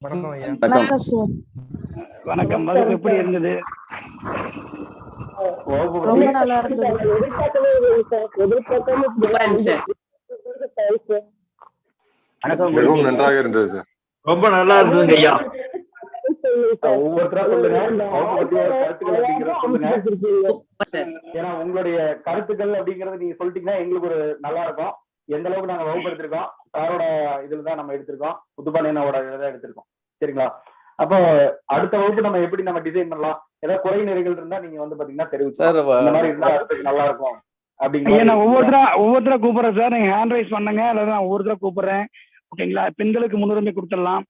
வணக்கம் ஐயா. வணக்கம் சார். வணக்கம். வகுப்பு எப்படி இருந்தது? ரொம்ப நல்லா இருந்தது. சூப்பரன் சார். மிகவும் நன்றாக இருந்தது சார். ரொம்ப நல்லா இருந்ததுங்க ஐயா. ஒவ்வொருத்தரா சொல்லுங்க கருத்துக்கள் அப்படிங்கறத சொல்லுங்க. Super sir. ஏன்னா உங்களுடைய கருத்துக்கள் அப்படிங்கறது நீங்க சொல்லிட்டீங்கன்னா எங்களுக்கு ஒரு நல்லா இருக்கும். எந்த அளவுக்கு நாங்க வகுப்படுத்திருக்கோம், சாரோட இதுலதான் நம்ம எடுத்திருக்கோம், புதுப்பாண்டியனோட இதை எடுத்திருக்கோம். சரிங்களா? அப்போ அடுத்த வகுப்பு நம்ம எப்படி நம்ம டிசைன் பண்ணலாம், ஏதாவது குறை நிறைகள் இருந்தா நீங்க வந்து பாத்தீங்கன்னா தெரிவிச்சு சார் இந்த மாதிரி இருந்தா அடுத்தது நல்லா இருக்கும் ஐயா, அப்படிங்கிற. நான் ஒவ்வொருத்தரா கூப்பிடுறேன் சார். நீங்க ஹேண்ட் ரைஸ் பண்ணுங்க, அல்லது நான் ஒவ்வொருத்தரா கூப்பிடுறேன். ஓகேங்களா? பெண்களுக்கு முன்னுரிமை கொடுத்துடலாம்.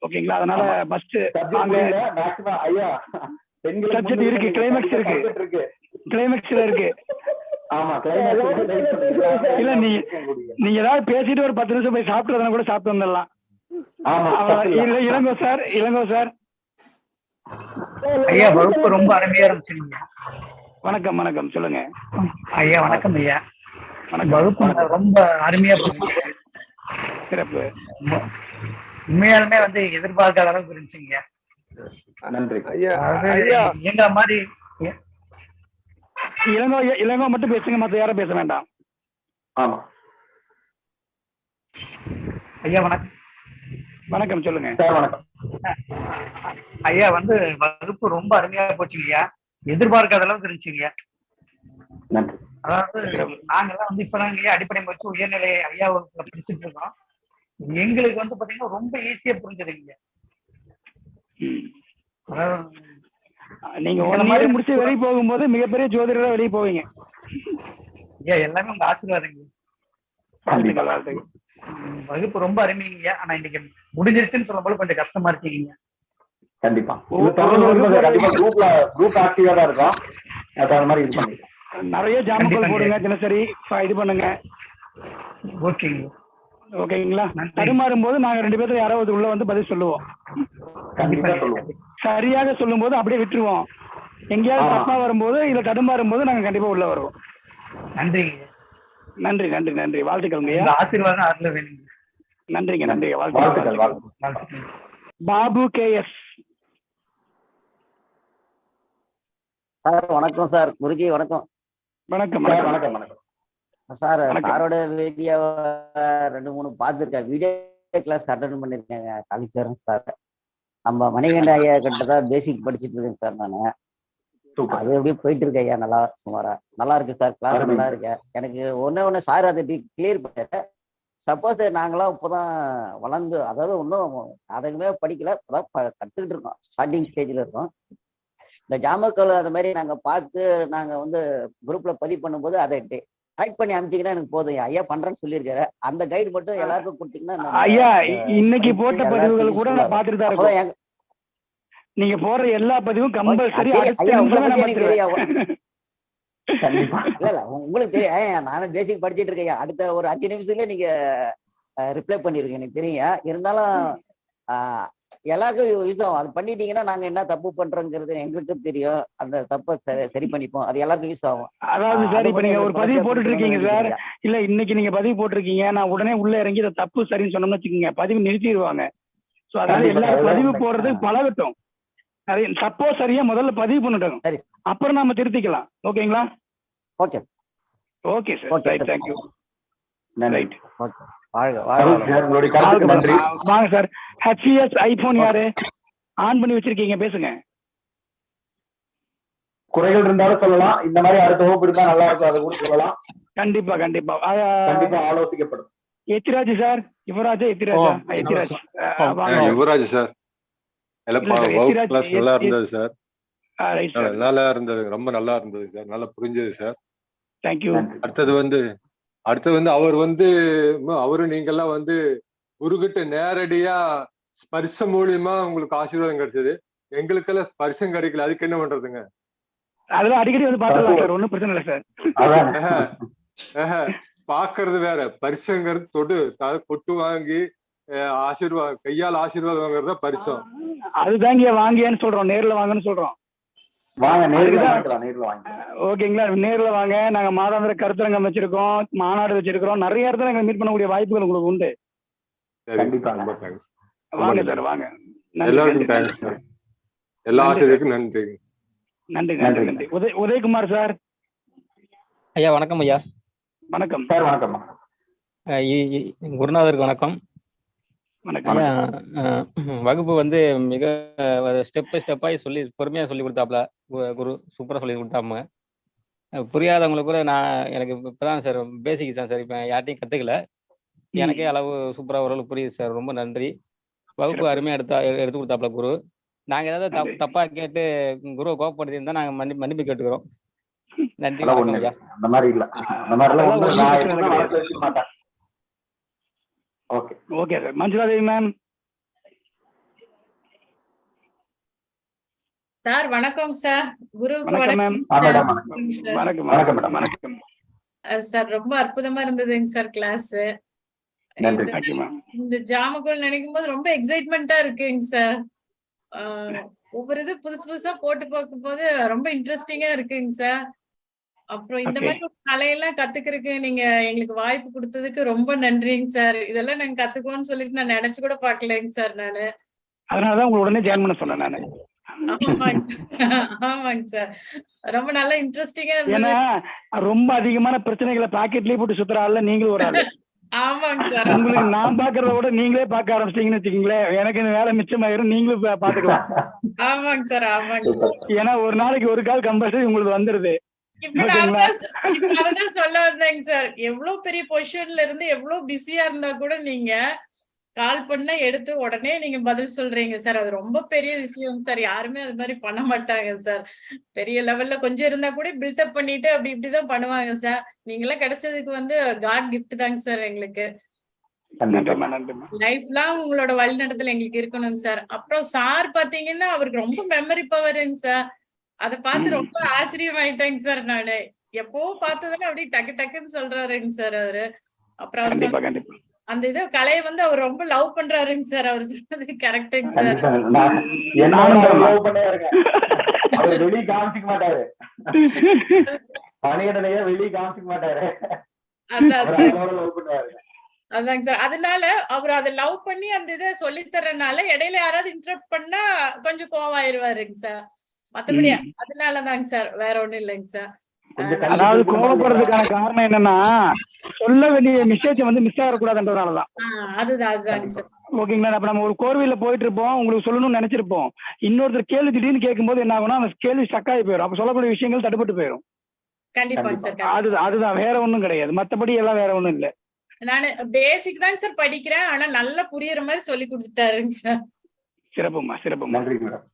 ஓகேங்களா? அதனால ஃபர்ஸ்ட் மேக்ஸிமம் ஐயா பெண்கள் சப்ஜெக்ட் இருக்கு, கிளைமேக்ஸ் இருக்கு, கிளைமேக்ஸ்ல இருக்கு. ஆமா, கிளைமேக்ஸ் இல்ல நீங்க ஏதாவது பேசிட்டு ஒரு 10 நிமிஷம் போய் சாப்பிட்டு கூட சாப்பிட்டு வந்துடலாம். இளங்கோ சார். ஐயா, வகுப்பு ரொம்ப அருமையா இருந்துச்சுங்க. வணக்கம் சொல்லுங்க ஐயா. வணக்கம் ஐயா. வகுப்பு ரொம்ப அருமையா போச்சு. சிறப்பு. உண்மையாலுமே வந்து எதிர்பார்க்காத அளவுக்கு இருந்துச்சுங்க. நன்றி ஐயா. எங்க மாதிரி இளங்கோ மட்டும் பேசுங்க, மத்த யாரும் பேச வேண்டாம். ஆமா ஐயா. வணக்கம் சொல்லுங்க சார். வணக்கம் ஐயா. வந்து வகுப்பு ரொம்ப அருமையா போச்சுங்கய்யா. எதிர்பார்க்காத அளவுக்கு இருந்துச்சுங்க. நன்றி. அதாவது நாங்கெல்லாம் வந்து இப்பதாங்க அடிப்படை வச்சு உயர்நிலை ஐயா வகுப்புல படிச்சுட்டு இருக்கோம். எங்களுக்கு வந்து பாத்தீங்கன்னா ரொம்ப ஈஸியா புரிஞ்சதுங்க. நீங்க ஒரு மாதிரி முடிச்சு வெளியே போகும்போது மிகப்பெரிய ஜோதிடரா வெளியே போவீங்க. ஐயா, எல்லாமே உங்க ஆசீர்வாதங்க. வகுப்பு ரொம்ப அருமைங்க. ஆனா இன்னைக்கு முடிஞ்சிருச்சுன்னு சொல்லும்போது கொஞ்சம் கஷ்டமா இருக்கீங்க. கண்டிப்பா குரூப் ஆக்டிவா தான் இருக்கும். அது மாதிரி இது பண்ணிக்கலாம். நிறைய ஜாமக்கல் போடுங்க, தினசரி இது பண்ணுங்க. ஓகேங்க. ஓகேங்களா? தடுமாறும் போது நாங்க 2 பேர்த்துல யாராவது உள்ள வந்து பதில் சொல்லுவோம். கண்டிப்பா சொல்லுவோம். சரியாக சொல்லும் போது அப்படியே விட்டுருவோம். எங்கேயாவது தப்பா வரும்போது இல்ல தடுமாறும் போது நாங்க கண்டிப்பா உள்ள வருவோம். நன்றிங்க. நன்றி. வாழ்த்துக்கள். ஆசீர்வாதம் அதுல வேணுங்க. நன்றிங்க. வாழ்த்துக்கள். Babu KS sir. வணக்கம் சார். குருஜி வணக்கம். வணக்கம் சார். சாரோட வீடியோ 2-3 பார்த்துருக்கேன். வீடியோ கிளாஸ் அட்டன் பண்ணிருக்கேங்க காலேஜ் சார். நம்ம மணிகண்ட ஐயா கிட்டதான் பேசிக் படிச்சுட்டு இருக்கேன் சார். நானு அது எப்படியே போயிட்டு இருக்கேன் ஐயா. நல்லா சுமாரா நல்லா இருக்கு சார். கிளாஸ் நல்லா இருக்கு. எனக்கு ஒண்ணு சார் அதை கிளியர் பண்ண. சப்போஸ் நாங்களாம் இப்போதான் வளர்ந்து, அதாவது ஒன்றும் அதுக்குமே படிக்கல, இப்போதான் கற்றுக்கிட்டு இருக்கோம். ஸ்டார்டிங் ஸ்டேஜில் இருக்கோம். இந்த ஜாமக்கல் அந்த மாதிரி நாங்கள் பார்த்து நாங்கள் வந்து குரூப்ல பதிவு பண்ணும்போது அதை டைப் பண்ணி அனுப்பிச்சிங்கன்னா எனக்கு போதும். ஐயா பண்றேன்னு சொல்லியிருக்காரு. அந்த கைடு மட்டும் எல்லாருக்கும் கொடுத்தீங்கன்னா. ஐயா, இன்னைக்கு போட்ட பதிவுகள் கூட நான் பார்த்துட்டு தான் இருக்கேன். நீங்க போடுற எல்லா பதிவும் கம்பல்சரி இல்ல உங்களுக்கு தெரியும். நானும் பேசிக் படிச்சுட்டு இருக்கேன். அடுத்த ஒரு 5 நிமிஷத்துல நீங்க ரிப்ளை பண்ணிருக்கீங்க, எனக்கு தெரியும். இருந்தாலும் எல்லாருக்கும் யூஸ் ஆகும். அது பண்ணிட்டீங்கன்னா நாங்க என்ன தப்பு பண்றோங்கிறது எங்களுக்கும் தெரியும். அந்த தப்பை சரி பண்ணிப்போம். அது எல்லாருக்கும் யூஸ் ஆகும். அதாவது சார், இப்ப நீங்க ஒரு பதிவு போட்டுட்டு இருக்கீங்க சார். இல்ல இன்னைக்கு நீங்க பதிவு போட்டிருக்கீங்க, நான் உடனே உள்ள இறங்கி இதை தப்பு சரின்னு சொன்னோம்னு வச்சுக்கோங்க, பதிவு நிறுத்திடுவாங்க. சோ அதனால எல்லாரும் பதிவு போடுறதுக்கு பழகட்டும். அது தப்போ சரியா முதல்ல பதிவு பண்ணிட்டோம், அப்புறம் நாம திருத்திக்கலாம். ஓகேங்களா? Okay sir. Right. Thank you. Right. வாங்க சார். HCS ஐபோன் யாரு ஆன் பண்ணி வச்சிருக்கீங்க? பேசுங்க. குறைகள் இருந்தாலும் சொல்லலாம். இந்த மாதிரி அடுத்த வகுப்பு இருந்தா நல்லா இருக்கும், அதை கூட சொல்லலாம். கண்டிப்பா ஆலோசிக்கப்படும். எத்திராஜ் சார். யுவராஜ் சார். நல்லா இருந்தது சார். நல்லா இருந்தது, ரொம்ப நல்லா இருந்தது சார். நல்லா புரிஞ்சது சார். தேங்க்யூ. அடுத்தது வந்து அவரு நீங்கெல்லாம் வந்து குருகிட்ட நேரடியா ஸ்பர்சம் மூலியமா உங்களுக்கு ஆசீர்வாதம் கிடைச்சது. எங்களுக்கெல்லாம் ஸ்பர்சம் கிடைக்கல. அதுக்கு என்ன பண்றதுங்க? அதெல்லாம் அடிக்கடி வந்து பாத்துக்கலாம் சார். ஒன்னும் பிரச்சனை இல்லை சார். பாக்குறது வேற, பரிசங்கிறது கொட்டு வாங்கி ஆசீர்வாதம், கையால் ஆசீர்வாதம் வாங்குறதா பரிசம். அதுதாங்க வாங்கியான்னு சொல்றோம், நேர்ல வாங்கன்னு சொல்றோம். ஓகேங்களா? நேர்ல வாங்க. நாங்க மாதாந்திர கருத்தரங்கம் வச்சிருக்கோம், மாநாடு வச்சிருக்கிறோம். நிறைய இடத்துல மீட் பண்ணக்கூடிய வாய்ப்புகள் உங்களுக்கு உண்டு. கண்டிப்பா. வாங்க சார், வாங்க. எல்லாருக்கும் தேங்க்ஸ் சார். எல்லா ஆசிரியருக்கும் நன்றி. நன்றி நன்றி நன்றி. உதயகுமார் சார். ஐயா வணக்கம். ஐயா வணக்கம் சார். வணக்கம். குருநாதருக்கு வணக்கம். வணக்கம். வகுப்பு வந்து மிக ஸ்டெப் பை ஸ்டெப்பாக பொறுமையாக சொல்லி கொடுத்தாப்புல குரு சூப்பராக சொல்லி கொடுத்தாப்புங்க. புரியாதவங்களுக்கு கூட எனக்கு இப்போதான் சார் பேசிக் தான் சார், இப்போ யார்ட்டையும் கற்றுக்கல, எனக்கே அளவு சூப்பராக ஓரளவு புரியுது சார். ரொம்ப நன்றி. வகுப்பு அருமையாக எடுத்து கொடுத்தாப்புல குரு. நாங்கள் ஏதாவது தப்பாக கேட்டு குருவை கோபப்படுத்தி இருந்தால் நாங்கள் மன்னிப்பு கேட்டுக்கிறோம். நன்றி. வணக்கம் ஐயா. அந்த மாதிரி இல்ல, அந்த மாதிரிலாம் மாட்டேன். Okay okay sir. Manjula Devi ma'am. Sir வணக்கம் சார். குருவுக்கு வணக்கம் மேம். வணக்கம் வணக்கம் மேடம். வணக்கம் சார். ரொம்ப அற்புதமா இருந்ததுங்க சார் கிளாஸ். நன்றி. இந்த ஜாமக்கோல் நினைக்கும் போது ரொம்ப எக்ஸைட்மெண்டா இருக்குங்க சார். ஒவ்வொரு இது புதுசு புதுசா போட்டு பார்க்கும் போது ரொம்ப இன்ட்ரெஸ்டிங்கா இருக்குங்க சார். அப்புறம் இந்த மாதிரி ஒரு கலையெல்லாம் கத்துக்கிறதுக்கு நீங்க எங்களுக்கு வாய்ப்பு கொடுத்ததுக்கு ரொம்ப நன்றிங்க சார். இதெல்லாம் நாங்க கத்துக்கோன்னு சொல்லிட்டு நான் நினைச்சு கூட பாக்கலைங்க சார் நானு. அதனாலதான் உங்களை உடனே ஜாயின் பண்ண சொன்னேன் நானு. ஆமாங்க சார். ரொம்ப நல்லா இன்ட்ரெஸ்டிங்கா ஏன்னா ரொம்ப அதிகமான பிரச்சனைகளை பாக்கெட்லயே போட்டு சுத்துற ஆள்ல நீங்களும் ஒரு ஆளு. ஆமாங்க சார். உங்களுக்கு நான் பாக்குறத விட நீங்களே பாக்க ஆரம்பிச்சிட்டீங்கன்னு வச்சுக்கீங்களேன், எனக்கு இந்த வேலை மிச்சமாயிரும், நீங்களும் பாத்துக்கலாம். ஆமாங்க சார். ஆமாங்க சார். ஏன்னா ஒரு நாளைக்கு ஒரு கால் கம்பல்சரி உங்களுக்கு வந்துருது. இப்ப நான் சொல்ல வந்தேங்க சார். எவ்வளவு பெரிய பொசிஷன்ல இருந்து எவ்வளவு பிஸியா இருந்தா கூட நீங்க கால் பண்ண எடுத்து உடனே நீங்க பதில் சொல்றீங்க சார். அது ரொம்ப பெரிய விஷயம் சார். யாருமே அது மாதிரி பண்ண மாட்டாங்க சார். பெரிய லெவல்ல கொஞ்சம் இருந்தா கூட பில்டப் பண்ணிட்டு அப்படி இப்படிதான் பண்ணுவாங்க சார். நீங்களாம் கிடைச்சதுக்கு வந்து காட் கிஃப்ட் தாங்க சார் எங்களுக்கு. லைஃப் லாங் உங்களோட வழிநடத்தல் எங்களுக்கு இருக்கணுங்க சார். அப்புறம் சார் பாத்தீங்கன்னா அவருக்கு ரொம்ப மெமரி பவருங்க சார். அதை பார்த்து ரொம்ப ஆச்சரியமாயிட்டேங்க சார். நானு எப்போ பார்த்ததுல அப்படியே டக்கு டக்குன்னு சொல்றாருங்க சார் அவரு. அப்புறம் அவர் அந்த இது கலையை வந்து அவர் ரொம்ப லவ் பண்றாருங்க சார். அவர் சொன்னது கரெக்டுங்க சார். வெளியே காமிச்சிக்க மாட்டாரு, பணியிடலையே வெளியே காமிச்சிக்க மாட்டாரு. அதாங்க சார். அதனால அவர் அதை லவ் பண்ணி அந்த இதை சொல்லி தர்றதுனால இடையில யாராவது இன்டரப்ட் பண்ணா கொஞ்சம் கோவாயிருவாருங்க சார். மத்தபடி அதனாலதாங்க சார், வேற ஒண்ணும் இல்லைங்க சார். அதாவது கோவப்படுறதுக்கான காரணம் என்னன்னா சொல்ல வேண்டிய மெசேஜ் வந்து மிஸ் ஆகக்கூடாதுன்றதுனாலதான். அதுதாங்க சார். ஓகேங்களா. அப்ப நம்ம ஒரு கோர்வையில போயிட்டு இருப்போம், உங்களுக்கு சொல்லணும்னு நினைச்சிருப்போம். இன்னொருத்தர் கேள்வி திடீர்னு கேட்கும்போது என்ன ஆகும்னா அந்த கேள்வி ஸ்டக்காகி போயிடும். அப்ப சொல்லக்கூடிய விஷயங்கள் தடுப்பட்டு போயிடும். கண்டிப்பாங்க சார். அதுதான், வேற ஒண்ணும் கிடையாது. மத்தபடி எல்லாம் வேற ஒண்ணும் இல்ல. நானு பேசிக் தாங்க சார் படிக்கிறேன். ஆனா நல்லா புரியுற மாதிரி சொல்லி கொடுத்துட்டாருங்க சார். சிறப்புமா சிறப்புமா. நன்றி மேடம்.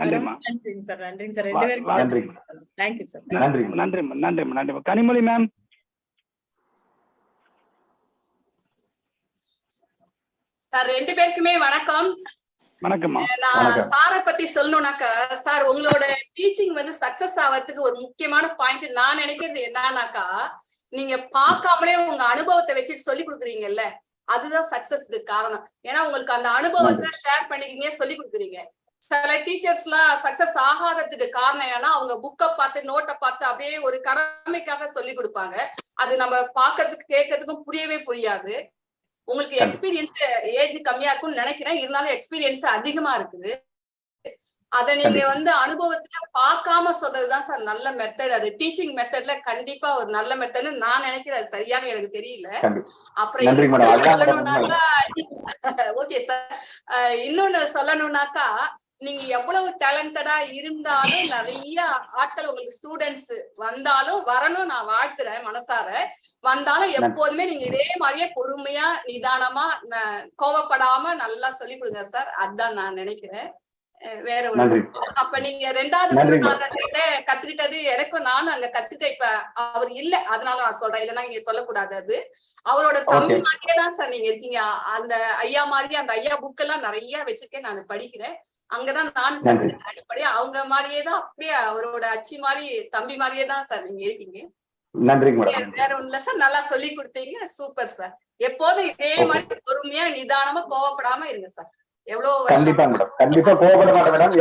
நன்றிமா. நன்றிங்க சார். நன்றிங்க சார். 2 பேருக்கும் நன்றி. Thank you sir. நன்றிமா. நன்றிமா. கனிமொழி மேம். சார் 2 பேருக்குமே வணக்கம். வணக்கம்மா. நான் சாரை பத்தி சொல்லணும்னாக்கா சார், உங்களோட டீச்சிங் வந்து சக்சஸ் ஆகிறதுக்கு ஒரு முக்கியமான பாயிண்ட் நான் நினைக்கிறது என்னன்னாக்கா, நீங்க பார்க்காமலே உங்க அனுபவத்தை வச்சுட்டு சொல்லி கொடுக்குறீங்கல்ல, அதுதான் சக்சஸ்க்கு காரணம். ஏன்னா உங்களுக்கு அந்த அனுபவத்தை ஷேர் பண்ணிக்கிறீங்க, சொல்லி கொடுக்குறீங்க. சில டீச்சர்ஸ் எல்லாம் சக்சஸ் ஆகாததுக்கு காரணம் என்னன்னா அவங்க புக்கை பார்த்து நோட்டை பார்த்து அப்படியே ஒரு கடமைக்காக சொல்லி கொடுப்பாங்க. அது நம்ம பார்க்கறதுக்கு கேட்கறதுக்கும் புரியவே புரியாது. உங்களுக்கு எக்ஸ்பீரியன்ஸ் ஏஜ் கம்மியா இருக்கும்னு நினைக்கிறேன், இருந்தாலும் எக்ஸ்பீரியன்ஸ் அதிகமா இருக்குது. அத நீங்க வந்து அனுபவத்துல பார்க்காம சொல்றதுதான் சார் நல்ல மெத்தட். அது டீச்சிங் மெத்தட்ல கண்டிப்பா ஒரு நல்ல மெத்தட்னு நான் நினைக்கிறேன். அது சரியான எனக்கு தெரியல. அப்புறம் சொல்லணும்னாக்கா ஓகே சார், இன்னொன்னு சொல்லணும்னாக்கா, நீங்க எவ்வளவு டேலண்டடா இருந்தாலும் நிறைய ஆட்கள் உங்களுக்கு ஸ்டூடெண்ட்ஸ் வந்தாலும் வரணும், நான் வாழ்த்துறேன் மனசார. வந்தாலும் எப்போதுமே நீங்க இதே மாதிரியே பொறுமையா நிதானமா கோவப்படாம நல்லா சொல்லி கொடுங்க சார். அதுதான் நான் நினைக்கிறேன். வேற ஒண்ணு. அப்ப நீங்க 2வது குருநாதர்கிட்ட கத்துக்கிட்டது எனக்கும் நானும் அங்க கத்துக்கிட்ட. இப்ப அவர் இல்ல, அதனால நான் சொல்றேன், இல்லைன்னா இங்க சொல்லக்கூடாது. அது அவரோட தம்பி மாதிரியே தான் சார் நீங்க இருக்கீங்க. அந்த ஐயா மாதிரியே, அந்த ஐயா புக் எல்லாம் நிறைய வச்சிருக்கேன், நான் படிக்கிறேன். அங்கதான் நான் கத்துக்கிட்டேன் அடிப்படையா. அவங்க மாதிரியே தான், அப்படியே அவரோட அச்சி மாதிரி தம்பி மாதிரியே தான் சார் நீங்க இருக்கீங்க. வேற ஒண்ணு இல்ல சார், நல்லா சொல்லி கொடுத்தீங்க. Super sir. எப்போதும் இதே மாதிரி பொறுமையா நிதானமா கோவப்படாம இருங்க சார். கண்டிப்பா மேடம், கண்டிப்பா கோவப்பட மாட்டேன் மேடம்.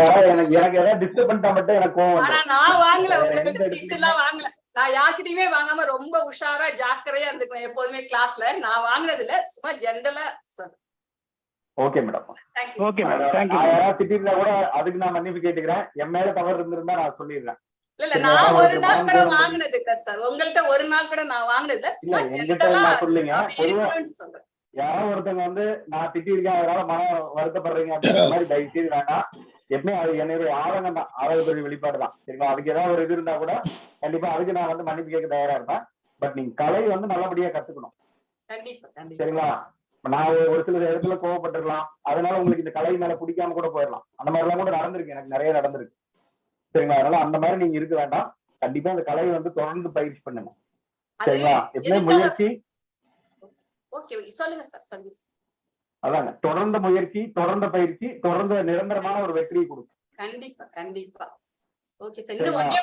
எனக்கு ஏதாவது டிஸ்டர்ப் பண்ணிட்டா மட்டும் எனக்கு கோவம். ஆனா நான் வாங்கல, உங்களுக்கு திட்டுலாம் வாங்கல. நான் யார்கிட்டயுமே வாங்காம ரொம்ப உஷாரா ஜாக்கிரதையா இருந்துக்குவேன் எப்போதுமே கிளாஸ்ல. நான் வாங்கினது இல்ல, சும்மா ஜென்ரலா சொல்றேன். Okay madam. Thank you. Okay madam, thank you. யாராவது திட்டிருந்தா கூட அதுக்கு நான் மன்னிப்பு கேட்டுக்கிறேன். என் மேல தவறு இருந்திருந்தா நான் சொல்லிடுறேன். இல்ல நான் ஒரு நாள் கூட வாங்கினது இல்ல சார், உங்கள்ட்ட ஒரு நாள் கூட நான் வாங்கினது இல்ல. எங்கிட்ட நான் சொல்லுங்க, சொல்றேன். யாராவது ஒருத்தவங்க வந்து நான் திட்டிருக்கேன் அதனால மனம் வருத்தப்படுறீங்க அப்படின்ற மாதிரி தயவு செய்து வேண்டாம். எப்பவுமே அது என்னுடைய ஆதங்கம் தான், ஆதரவு வெளிப்பாடு தான். சரிங்களா? அதுக்கு ஏதாவது ஒரு இது இருந்தா கூட கண்டிப்பா அதுக்கு நான் வந்து மன்னிப்பு கேட்க தயாரா இருப்பேன். பட் நீங்க கலை வந்து நல்லபடியா கத்துக்கணும். கண்டிப்பா கண்டிப்பா. சரிங்களா? நான் ஒரு சில இடத்துல கோவப்பட்டிருக்கலாம், அதனால உங்களுக்கு இந்த கலை மேல பிடிக்காம கூட போயிடலாம். அந்த மாதிரி எல்லாம் கூட நடந்திருக்கு, எனக்கு நிறைய நடந்திருக்கு. சரிங்களா? அதனால அந்த மாதிரி நீங்க இருக்க வேண்டாம். கண்டிப்பா இந்த கலையை வந்து தொடர்ந்து பயிற்சி பண்ணுங்க. சரிங்களா? எப்பவுமே முயற்சி. ஓகே சொல்லுங்க சார், சொல்லுங்க. அதாங்க, தொடர்ந்த முயற்சி, தொடர்ந்த பயிற்சி, தொடர்ந்த நிரந்தரமான ஒரு வெற்றியை கொடுக்கும். கண்டிப்பா கண்டிப்பா. Okay sir. இன்னும் ஒண்ணே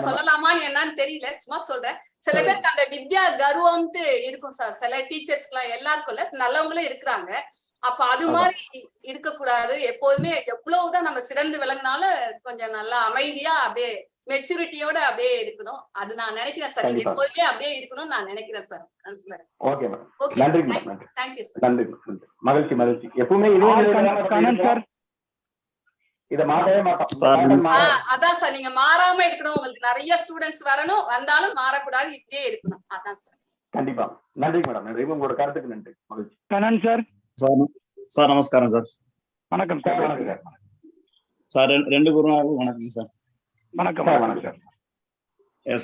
சொல்லலாமான்னு என்னன்னு தெரியல, சும்மா சொல்றேன். சில பேருக்கு அந்த வித்யா கர்வம்ட்டு இருக்கும் சார், சில டீச்சர்ஸ்க்கு எல்லாம், எல்லாருக்கும்ல நல்லவங்களும் இருக்கிறாங்க. அப்ப அது மாதிரி இருக்க கூடாது. எப்போதுமே எவ்வளவுதான் நம்ம சிறந்து விளங்கினாலும் கொஞ்சம் நல்லா அமைதியா அப்படியே மெச்சூரிட்டியோட அப்படியே இருக்கணும். அது நான் நினைக்கிறேன் சார், நீங்க எப்போதுமே அப்படியே இருக்கணும்னு நான் நினைக்கிறேன் சார். ஓகே மேடம், நன்றி மேடம். Thank you sir. நன்றி, மகிழ்ச்சி மகிழ்ச்சி. எப்பவுமே இதே இத மாறவே மாட்டோம். அதான் சார், நீங்க மாறாம இருக்கணும். உங்களுக்கு நிறைய ஸ்டூடெண்ட்ஸ் வரணும், வந்தாலும் மாறக்கூடாது, இப்படியே இருக்கணும். அதான் சார். கண்டிப்பா. நன்றி மேடம், நன்றி. உங்களோட கருத்துக்கு நன்றி, மகிழ்ச்சி. கண்ணன் சார். சார் நமஸ்காரம் சார். வணக்கம் சார். வணக்கம் சார். ரெண்டு குருநாதரும் வணக்கம் சார். வணக்கம். வணக்கம் சார்.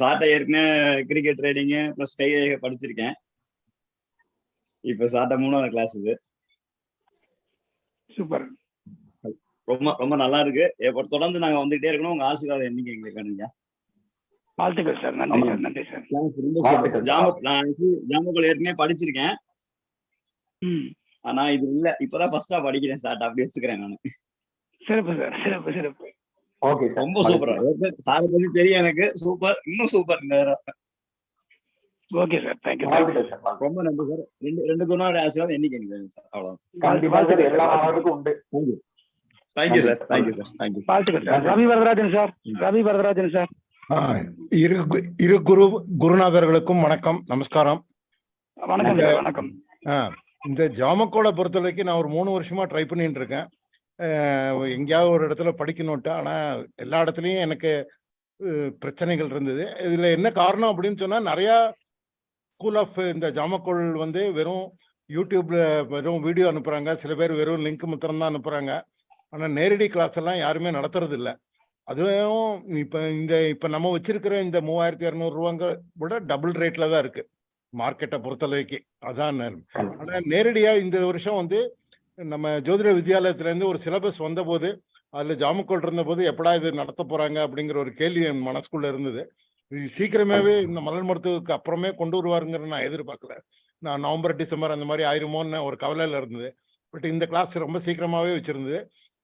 சார்ட்ட ஏற்கனவே கிரிக்கெட் ட்ரேடிங் பிளஸ் கை படிச்சிருக்கேன். இப்ப சார்ட்ட 3வது கிளாஸ் இது. சூப்பர். ரொம்ப ரொம்ப நல்லா இருக்கு. தொடர்ந்து நாங்க வந்துகிட்டே இருக்கணும். உங்க ஆசீர்வாதம் என்னைக்கு எங்களுக்கு வேணுங்க. வாழ்த்துக்கள் சார். நன்றி சார். நன்றி சார். ஜாமக்கோல் ஏற்கனவே படிச்சிருக்கேன். ஆனா இது இல்ல, இப்பதான் ஃபர்ஸ்டா படிக்கிறேன் சார். அப்படி வச்சுக்கிறேன் நானு. சிறப்பு சார், சிறப்பு சிறப்பு. ஓகே, ரொம்ப சூப்பரா. சார் பத்தி தெரியும் எனக்கு. சூப்பர், இன்னும் சூப்பர். Okay sir, thank you. ரொம்ப நன்றி சார். ரெண்டு குணோட ஆசீர்வாதம் என்னைக்கு எனக்கு வேணும் சார். அவ்வளவுதான். எல்லா மாணவர்களுக்கும் உண்டு. Thank you sir. Thank you sir. Thank you. வாழ்த்துக்கள் sir. Ravi Varadarajan sir. Ravi Varadarajan sir. இரு குருநாதர்களுக்கும் வணக்கம், நமஸ்காரம். வணக்கம் சார். வணக்கம். இந்த ஜாமக்கோலை பொறுத்த வரைக்கும் நான் ஒரு 3 வருஷமா ட்ரை பண்ணிட்டு இருக்கேன். எங்கேயாவது ஒரு இடத்துல படிக்கணும்ட்டு. ஆனால் எல்லா இடத்துலையும் எனக்கு பிரச்சனைகள் இருந்தது. இதில் என்ன காரணம் அப்படின்னு சொன்னால், நிறையா ஸ்கூல் ஆஃப் இந்த ஜாமக்கோல் வந்து வெறும் யூடியூப்ல வெறும் வீடியோ அனுப்புகிறாங்க. சில பேர் வெறும் லிங்க் மாத்திரம் தான் அனுப்புகிறாங்க. ஆனால் நேரடி கிளாஸ் எல்லாம் யாருமே நடத்துறது இல்லை. அதுவும் இப்போ நம்ம வச்சிருக்கிற இந்த 3200 ரூபாங்க விட டபுள் ரேட்ல தான் இருக்கு மார்க்கெட்டை பொறுத்தளவுக்கு. அதான். ஆனால் நேரடியாக இந்த வருஷம் வந்து நம்ம ஜோதிட வித்யாலயத்திலேருந்து ஒரு சிலபஸ் வந்தபோது அதில் ஜாமக்கோல் இருந்தபோது எப்படா இது நடத்த போகிறாங்க அப்படிங்கிற ஒரு கேள்வி என் மனசுக்குள்ளே இருந்தது. இது சீக்கிரமாகவே இந்த மலர் மருத்துவத்துக்கு அப்புறமே கொண்டு வருவாருங்கிற நான் எதிர்பார்க்கல. நான் நவம்பர் டிசம்பர் அந்த மாதிரி ஆயிருமோன்னு ஒரு கவலையில் இருந்தது. பட் இந்த கிளாஸ் ரொம்ப சீக்கிரமாகவே வச்சுருந்தது.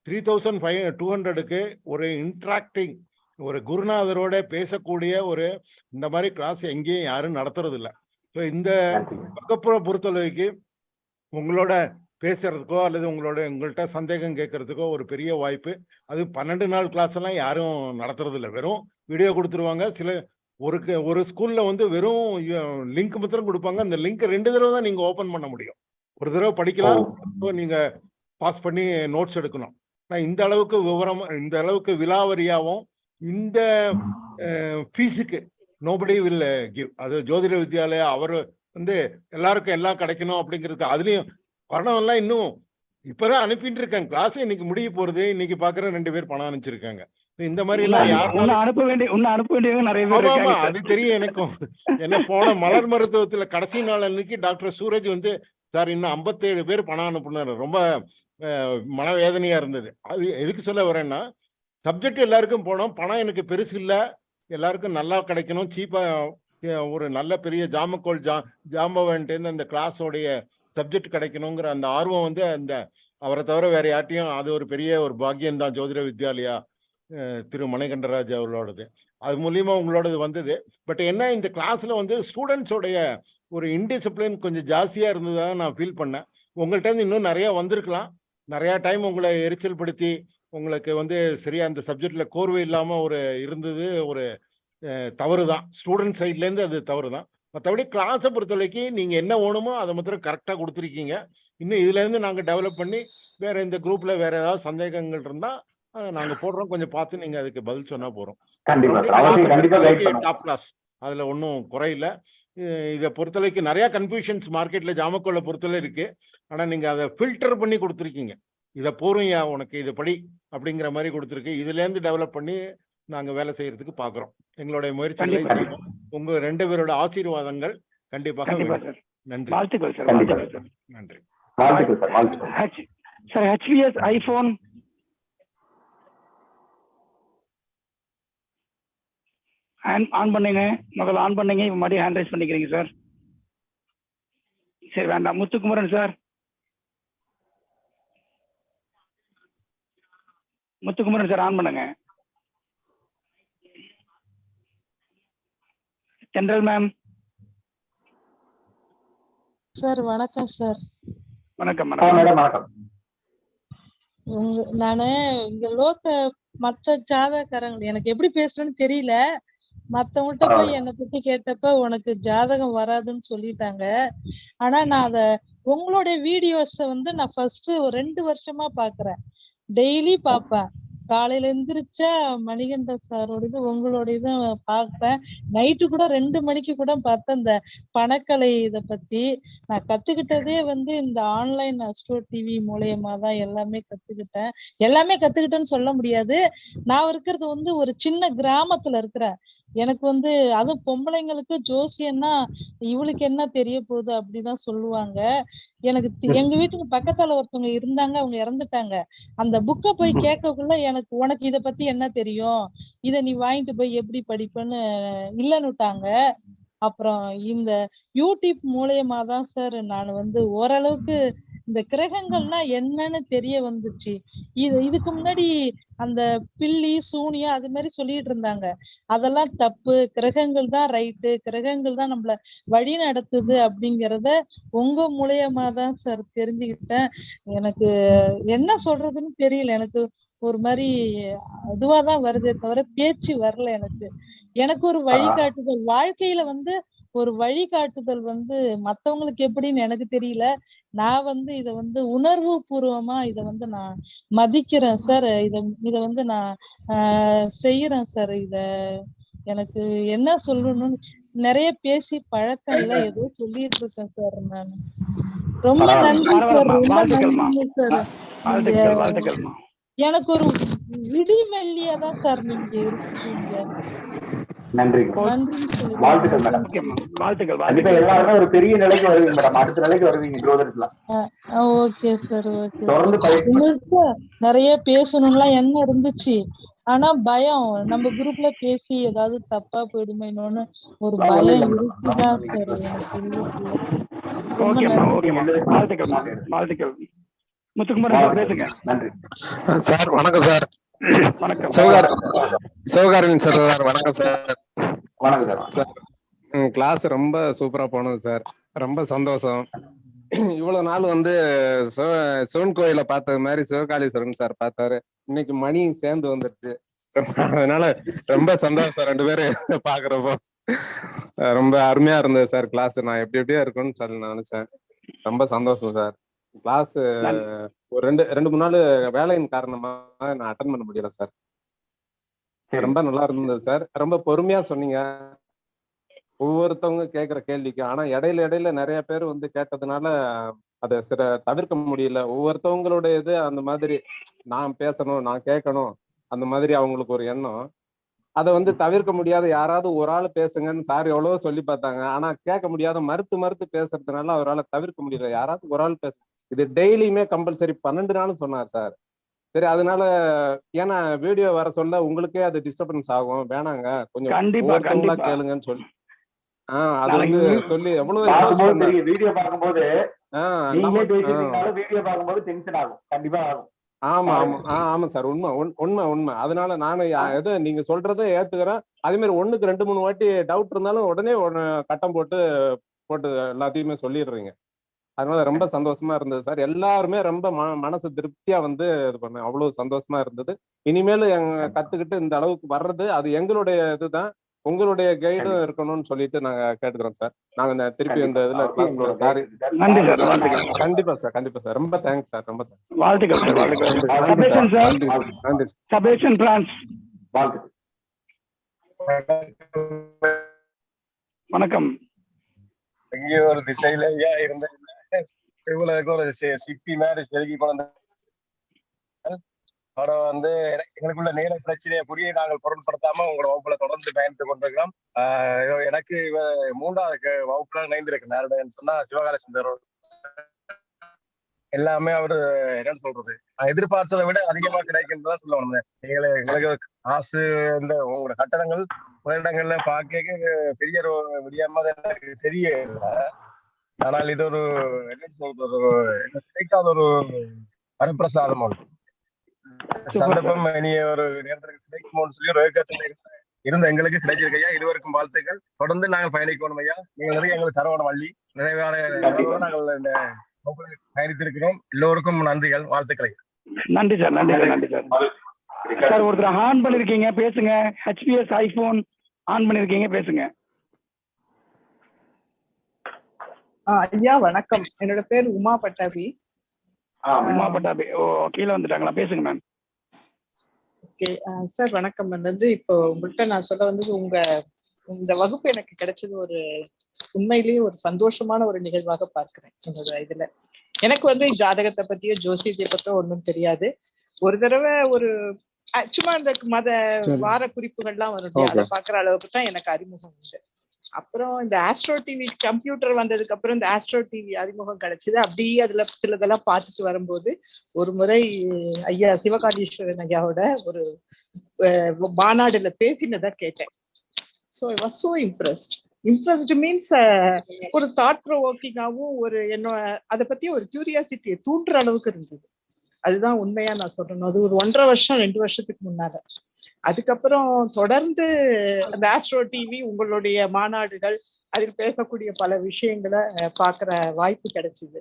3200க்கு ஒரு இன்ட்ராக்டிங் ஒரு குருநாதரோட பேசக்கூடிய ஒரு இந்த மாதிரி கிளாஸ் எங்கேயும் யாரும் நடத்துறது இல்லை. ஸோ இந்த வகுப்பை பொறுத்தளவுக்கு உங்களோட பேசுறதுக்கோ அல்லது உங்கள்கிட்ட சந்தேகம் கேட்கறதுக்கோ ஒரு பெரிய வாய்ப்பு. அது 12 நாள் கிளாஸ் எல்லாம் யாரும் நடத்துறது இல்லை. வெறும் வீடியோ கொடுத்துருவாங்க. ஒரு ஸ்கூல்ல வந்து வெறும் லிங்க் மாத்திரம் கொடுப்பாங்க. அந்த லிங்க் 2 தடவை தான் நீங்க ஓபன் பண்ண முடியும். ஒரு தடவை படிக்கலாம், நீங்க பாஸ் பண்ணி நோட்ஸ் எடுக்கணும். நான் இந்த அளவுக்கு விவரம், இந்த அளவுக்கு விலாவரியாவும் இந்த ஃபீஸுக்கு நோபடி வில் கிவ். அது ஜோதிட வித்யாலயா அவர் வந்து எல்லாருக்கும் எல்லாம் கிடைக்கணும் அப்படிங்கிறதுக்கு. அதுலயும் பணம் எல்லாம் இன்னும் இப்பதான் அனுப்பிட்டு இருக்காங்க. கிளாஸ் இன்னைக்கு முடிய போறது. இன்னைக்கு பாக்குற 2 பேர் பணம் அனுப்பிச்சிருக்காங்க. இந்த மாதிரி எல்லாம் யாரும் அனுப்ப வேண்டிய நிறைய பேர். ஆமா, அது தெரியும் எனக்கும். என்ன போன மலர் மருத்துவத்துல கடைசி நாள் அன்னைக்கு டாக்டர் சூரஜ் வந்து சார் இன்னும் 57 பேர் பணம் அனுப்புனாரு. ரொம்ப மனவேதனையா இருந்தது. அது எதுக்கு சொல்ல வரேன்னா, சப்ஜெக்ட் எல்லாருக்கும் போனோம், பணம் எனக்கு பெருசு இல்லை, எல்லாருக்கும் நல்லா கிடைக்கணும், சீப்பா ஒரு நல்ல பெரிய ஜாமக்கோல் ஜாம்பவன்ட்டு அந்த கிளாஸோடைய சப்ஜெக்ட் கிடைக்கணுங்கிற அந்த ஆர்வம் வந்து அந்த அவரை தவிர வேற யார்ட்டையும் அது ஒரு பெரிய ஒரு பாக்கியம் தான். ஜோதிட வித்யாலயா திரு மணிகண்டராஜ் அவர்களோடது அது மூலியமா உங்களோடது வந்தது. பட் என்ன, இந்த கிளாஸ்ல வந்து ஸ்டூடெண்ட்ஸோடைய ஒரு இன்டிசிப்ளின் கொஞ்சம் ஜாஸ்தியா இருந்ததாக நான் ஃபீல் பண்ணேன். உங்கள்கிட்ட இருந்து இன்னும் நிறைய வந்திருக்கலாம். நிறையா டைம் உங்களை எரிச்சல் படுத்தி உங்களுக்கு வந்து சரியா அந்த சப்ஜெக்ட்ல கோர்வை இல்லாம ஒரு இருந்தது ஒரு தவறு தான். ஸ்டூடெண்ட் சைட்லேருந்து அது தவறு தான். மற்றபடி கிளாஸை பொறுத்த வரைக்கும் நீங்கள் என்ன வேணுமோ அதை மாத்திரம் கரெக்டாக கொடுத்துருக்கீங்க. இன்னும் இதுலேருந்து நாங்கள் டெவலப் பண்ணி வேறு இந்த குரூப்பில் வேறு ஏதாவது சந்தேகங்கள் இருந்தால் நாங்கள் போடுறோம். கொஞ்சம் பார்த்து நீங்கள் அதுக்கு பதில் சொன்னால் போகிறோம். டாப் கிளாஸ், அதில் ஒன்றும் குறையில்லை. இதை பொறுத்தளவுக்கு நிறையா கன்ஃபியூஷன்ஸ் மார்க்கெட்டில் ஜாமக்கோலை பொறுத்தவரை இருக்குது. ஆனால் நீங்கள் அதை ஃபில்டர் பண்ணி கொடுத்துருக்கீங்க. இதை போறீங்க உனக்கு இது படி அப்படிங்கிற மாதிரி கொடுத்துருக்கு. இதுலேருந்து டெவலப் பண்ணி நாங்கள் வேலை செய்யறதுக்கு பார்க்குறோம். எங்களுடைய முயற்சிகளை உங்கள் 2 பேரோட ஆசீர்வாதங்கள் கண்டிப்பாக நன்றி. வாழ்த்துக்கள் சார். நன்றி. சார் HVS ஐபோன் ஆன் பண்ணுங்க. முதல்ல ஆன் பண்ணுங்க. இப்போ மறுபடியும் ஹேண்ட் ரைஸ் பண்ணிக்கிறீங்க சார். சரி வேண்டாம். Muthukumaran sir, Muthukumaran sir on பண்ணுங்க. ஜெனரல் மேம் சார் வணக்கம் சார். வணக்கம். வணக்கம். நானு இங்க மத்த ஜாதகக்காரங்க எனக்கு எப்படி பேசுறேன்னு தெரியல. மத்தவங்கள்ட்ட போய் என்னை பத்தி கேட்டப்ப உனக்கு ஜாதகம் வராதுன்னு சொல்லிட்டாங்க. ஆனா நான் உங்களுடைய வீடியோஸ நான் ஃபர்ஸ்ட் ஒரு 2 வருஷமா பாக்குறேன். டெய்லி பாப்பேன். காலையில எந்திரிச்சா மணிகண்ட சாரோடது உங்களோடதும் பார்ப்பேன். நைட்டு கூட 2 மணிக்கு கூட பார்த்தேன். இந்த பணக்கலை இதை பத்தி நான் கத்துக்கிட்டதே இந்த ஆன்லைன் அஸ்ட்ரோ டிவி மூலியமா தான் எல்லாமே கத்துக்கிட்டேன்னு சொல்ல முடியாது. நான் இருக்கிறது ஒரு சின்ன கிராமத்துல இருக்கிறேன். எனக்கு அதுவும் பொம்பளைங்களுக்கு ஜோசியன்னா இவளுக்கு என்ன தெரிய போகுது அப்படிதான் சொல்லுவாங்க. எனக்கு எங்க வீட்டுக்கு பக்கத்துல ஒருத்தவங்க இருந்தாங்க, அவங்க இறந்துட்டாங்க. அந்த புக்கை போய் கேட்கக்குள்ள உனக்கு இத பத்தி என்ன தெரியும், இத நீ வாங்கிட்டு போய் எப்படி படிப்பேன்னு இல்லன்னுட்டாங்க. அப்புறம் இந்த யூடியூப் மூலியமா தான் சார் நான் ஓரளவுக்கு இந்த கிரகங்கள்னா என்னன்னு தெரிய வந்துச்சு. இதுக்கு முன்னாடி அந்த பில்லி சூனியம் அது மாதிரி சொல்லிட்டு இருந்தாங்க. அதெல்லாம் தப்பு, கிரகங்கள் தான் ரைட்டு, கிரகங்கள் தான் நம்மள வழி நடத்துது அப்படிங்கறத உங்க மூலியமா தான் சார் தெரிஞ்சுக்கிட்டேன். எனக்கு என்ன சொல்றதுன்னு தெரியல. எனக்கு ஒரு மாதிரி அதுவாதான் வருதே தவிர பேச்சு வரல. எனக்கு ஒரு வழிகாட்டுதல் வாழ்க்கையில ஒரு வழிகாட்டுதல் மத்தவங்களுக்கு எப்படின்னு எனக்கு தெரியல. நான் இத உணர்வு பூர்வமா இத நான் மதிக்கிறேன் சார். இத நான் செய்யறேன் சார். எனக்கு என்ன சொல்லணும்னு நிறைய பேசி பழக்கம் இல்ல, ஏதோ சொல்லிட்டு இருக்கேன் சார். நான் ரொம்ப நன்றி சார். ரொம்ப நன்றி சார். எனக்கு ஒரு விடிமெல்லியாதான் சார் நீங்க இருக்கீங்க. நன்றி. வாழ்த்துக்கள் மேடம். வாழ்த்துக்கள். கண்டிப்பா எல்லாருமே ஒரு பெரிய நிலைக்கு வருவீங்க மேடம். அடுத்த நிலைக்கு வருவீங்க ஜோதிடத்துல. Okay sir. ஓகே. நிறைய பேசணும்லாம் என்ன இருந்துச்சு. ஆனா பயம், நம்ம குரூப்ல பேசி ஏதாவது தப்பா போயிடுமேனோன்னு ஒரு பயம் இருக்குதான் சார் வாழ்த்துக்கள். முத்துக்குமரன் பேசுங்க. நன்றி சார். வணக்கம் சார். வணக்கம். சிவகாரன் சார். வணக்கம் சார். வணக்கம் சார். கிளாஸ் ரொம்ப சூப்பரா போனது சார். ரொம்ப சந்தோஷம். இவ்வளவு நாள் சிவன் கோயில பார்த்தது மாதிரி சிவகாளீஸ்வரன் சார் பார்த்தாரு. இன்னைக்கு மணி சேர்ந்து வந்துருச்சு. அதனால ரொம்ப சந்தோஷம் 2 பேரும் பாக்குறப்போ. ரொம்ப அருமையா இருந்தது சார் கிளாஸ். நான் எப்படியோ இருக்கும்னு சொல்லி நினைச்சேன். ரொம்ப சந்தோஷம் சார். கிளாஸ் ஒரு 2-3 நாள் வேலையின் காரணமா நான் அட்டன் பண்ண முடியல சார். ரொம்ப நல்லா இருந்தது சார். ரொம்ப பொறுமையா சொன்னீங்க ஒவ்வொருத்தவங்க கேட்கிற கேள்விக்கு. ஆனா இடையில நிறைய பேர் கேட்டதுனால அதை தவிர்க்க முடியல. ஒவ்வொருத்தவங்களோட இது அந்த மாதிரி நான் பேசணும், நான் கேட்கணும், அந்த மாதிரி அவங்களுக்கு ஒரு எண்ணம். அதை தவிர்க்க முடியாத யாராவது ஒரு ஆள் பேசுங்கன்னு சார் எவ்வளவோ சொல்லி பார்த்தாங்க. ஆனா கேட்க முடியாத மறுத்து பேசுறதுனால அவரால் தவிர்க்க முடியல. யாராவது ஒரு ஆள் பேச, இது டெய்லியுமே கம்பல்சரி 12 நாளும் சொன்னார் சார். சரி, அதனால ஏன்னா வீடியோ வர சொல்ல உங்களுக்கே அது டிஸ்டர்பன்ஸ் ஆகும், வேணாங்க கொஞ்சம் கேளுங்கன்னு சொல்லி அது சொல்லி எவ்வளவு வீடியோ பார்க்கும்போது வீடியோ பார்க்கும்போது டென்ஷன் ஆகும். கண்டிப்பா ஆகும். ஆமா சார். உண்மை. அதனால நானும் எதோ நீங்க சொல்றதை ஏத்துக்கிறேன். அதே மாதிரி 1க்கு 2-3 வாட்டி டவுட் இருந்தாலும் உடனே கட்டம் போட்டு எல்லாத்தையுமே சொல்லிடுறீங்க. அதனால ரொம்ப சந்தோஷமா இருந்தது சார். எல்லாருமே ரொம்ப மனசு திருப்தியா இது பண்ண அவ்வளவு சந்தோஷமா இருந்தது. இனிமேல் கத்துக்கிட்டு இந்த அளவுக்கு வர்றது அது எங்களுடைய இதுதான். உங்களுடைய கைடும் இருக்கணும்னு சொல்லிட்டு நாங்க கேட்டுக்கிறோம் சார். நாங்க திருப்பி இந்த இதுல கிளாஸ் சார். நன்றி சார், வாழ்த்துக்கள். கண்டிப்பா சார். ரொம்ப தேங்க்ஸ் சார். ரொம்ப தேங்க்ஸ். வாழ்த்துக்கள் சார், வாழ்த்துக்கள். நன்றி சார். நன்றி சார். சபேஷன் பிரான்ஸ் வாழ்த்துக்கள். வணக்கம். எங்கேயோ ஒரு திசையில இருந்த இவ்வளவு ஒரு சிப்பி மாதிரி செதுக்கி கொண்டு வந்து எங்களுக்குள்ள நேர பிரச்சனையை புரிய நாங்கள் பொருட்படுத்தாம உங்களோட வகுப்புல தொடர்ந்து பயணித்துக் கொண்டிருக்கிறோம். எனக்கு மூன்றாவது வகுப்புல இணைந்திருக்கு நேரடின்னு சொன்னா சிவகால சுந்தர் எல்லாமே அவரு என்னன்னு சொல்றது எதிர்பார்த்ததை விட அதிகமா கிடைக்கின்றதா சொல்லுவாங்க. எங்களுக்கு காசு இந்த உங்களோட கட்டடங்கள் இடங்கள்ல பார்க்க பெரிய ஒரு விடியாம எனக்கு தெரியல. ஆனால் இது ஒரு என்ன சொல்றது கிடைக்காத ஒரு வரப்பிரசாதம் சந்தர்ப்பம் இனிய ஒரு நேரத்துக்கு கிடைக்குமோன்னு சொல்லி ஒரு ஏக்கத்துல இருந்த எங்களுக்கு கிடைச்சிருக்கையா. இதுவரைக்கும் வாழ்த்துக்கள். தொடர்ந்து நாங்கள் பயணிக்கணும் ஐயா. நீங்கள் நிறைய எங்களுக்கு தரவணும் வள்ளி நிறைவான நாங்கள் இந்த பயணித்திருக்கிறோம். எல்லோருக்கும் நன்றிகள், வாழ்த்துக்களை. நன்றி சார், நன்றி சார், நன்றி சார். சார் ஒருத்தர் ஆன் பண்ணிருக்கீங்க, பேசுங்க. ஹெச்பிஎஸ் ஐபோன் ஆன் பண்ணிருக்கீங்க, பேசுங்க. ஐயா வணக்கம். என்னோட பேர் உமா பட்டாபி. உமா பட்டாபி. ஓ, கீழே வந்துட்டாங்களா? பேசுங்க மேம். ஓகே சார், வணக்கம். இப்போ உங்கள்கிட்ட நான் சொல்ல வந்தது, இந்த வகுப்பு எனக்கு கிடைச்சது ஒரு உண்மையிலேயே ஒரு சந்தோஷமான ஒரு நிகழ்வாக பார்க்கிறேன். என்னோட இதுல எனக்கு ஜாதகத்தை பத்தியோ ஜோசியத்தை பத்தியோ ஒன்றும் தெரியாது. ஒரு தடவை சும்மா இந்த மத வார குறிப்புகள்லாம் வரும், அதை பாக்குற அளவுக்கு தான் எனக்கு அறிமுகம் உண்டு. அப்புறம் இந்த ஆஸ்ட்ரோ டிவி கம்ப்யூட்டர் வந்ததுக்கு அப்புறம் இந்த ஆஸ்ட்ரோ டிவி அறிமுகம் கிடைச்சது. அப்படியே அதுல சிலதெல்லாம் பார்த்துட்டு வரும்போது ஒரு முறை ஐயா சிவகாளீஸ்வரன் ஐயாவோட ஒரு மாநாடுல பேசினதை கேட்டேன். So I was so impressed means ஒரு தாட் ப்ரோவோக்கிங்காகவும் ஒரு அதை பத்தி ஒரு கியூரியாசிட்டியை தூண்டுற அளவுக்கு இருந்தது. அதுதான் உண்மையா நான் சொல்றேன். அது ஒரு 1.5 வருஷம் 2 வருஷத்துக்கு முன்னால. அதுக்கப்புறம் தொடர்ந்து அந்த ஆஸ்ட்ரோ டிவி உங்களுடைய மாநாடுகள் அதில் பேசக்கூடிய பல விஷயங்களை பாக்குற வாய்ப்பு கிடைச்சிது.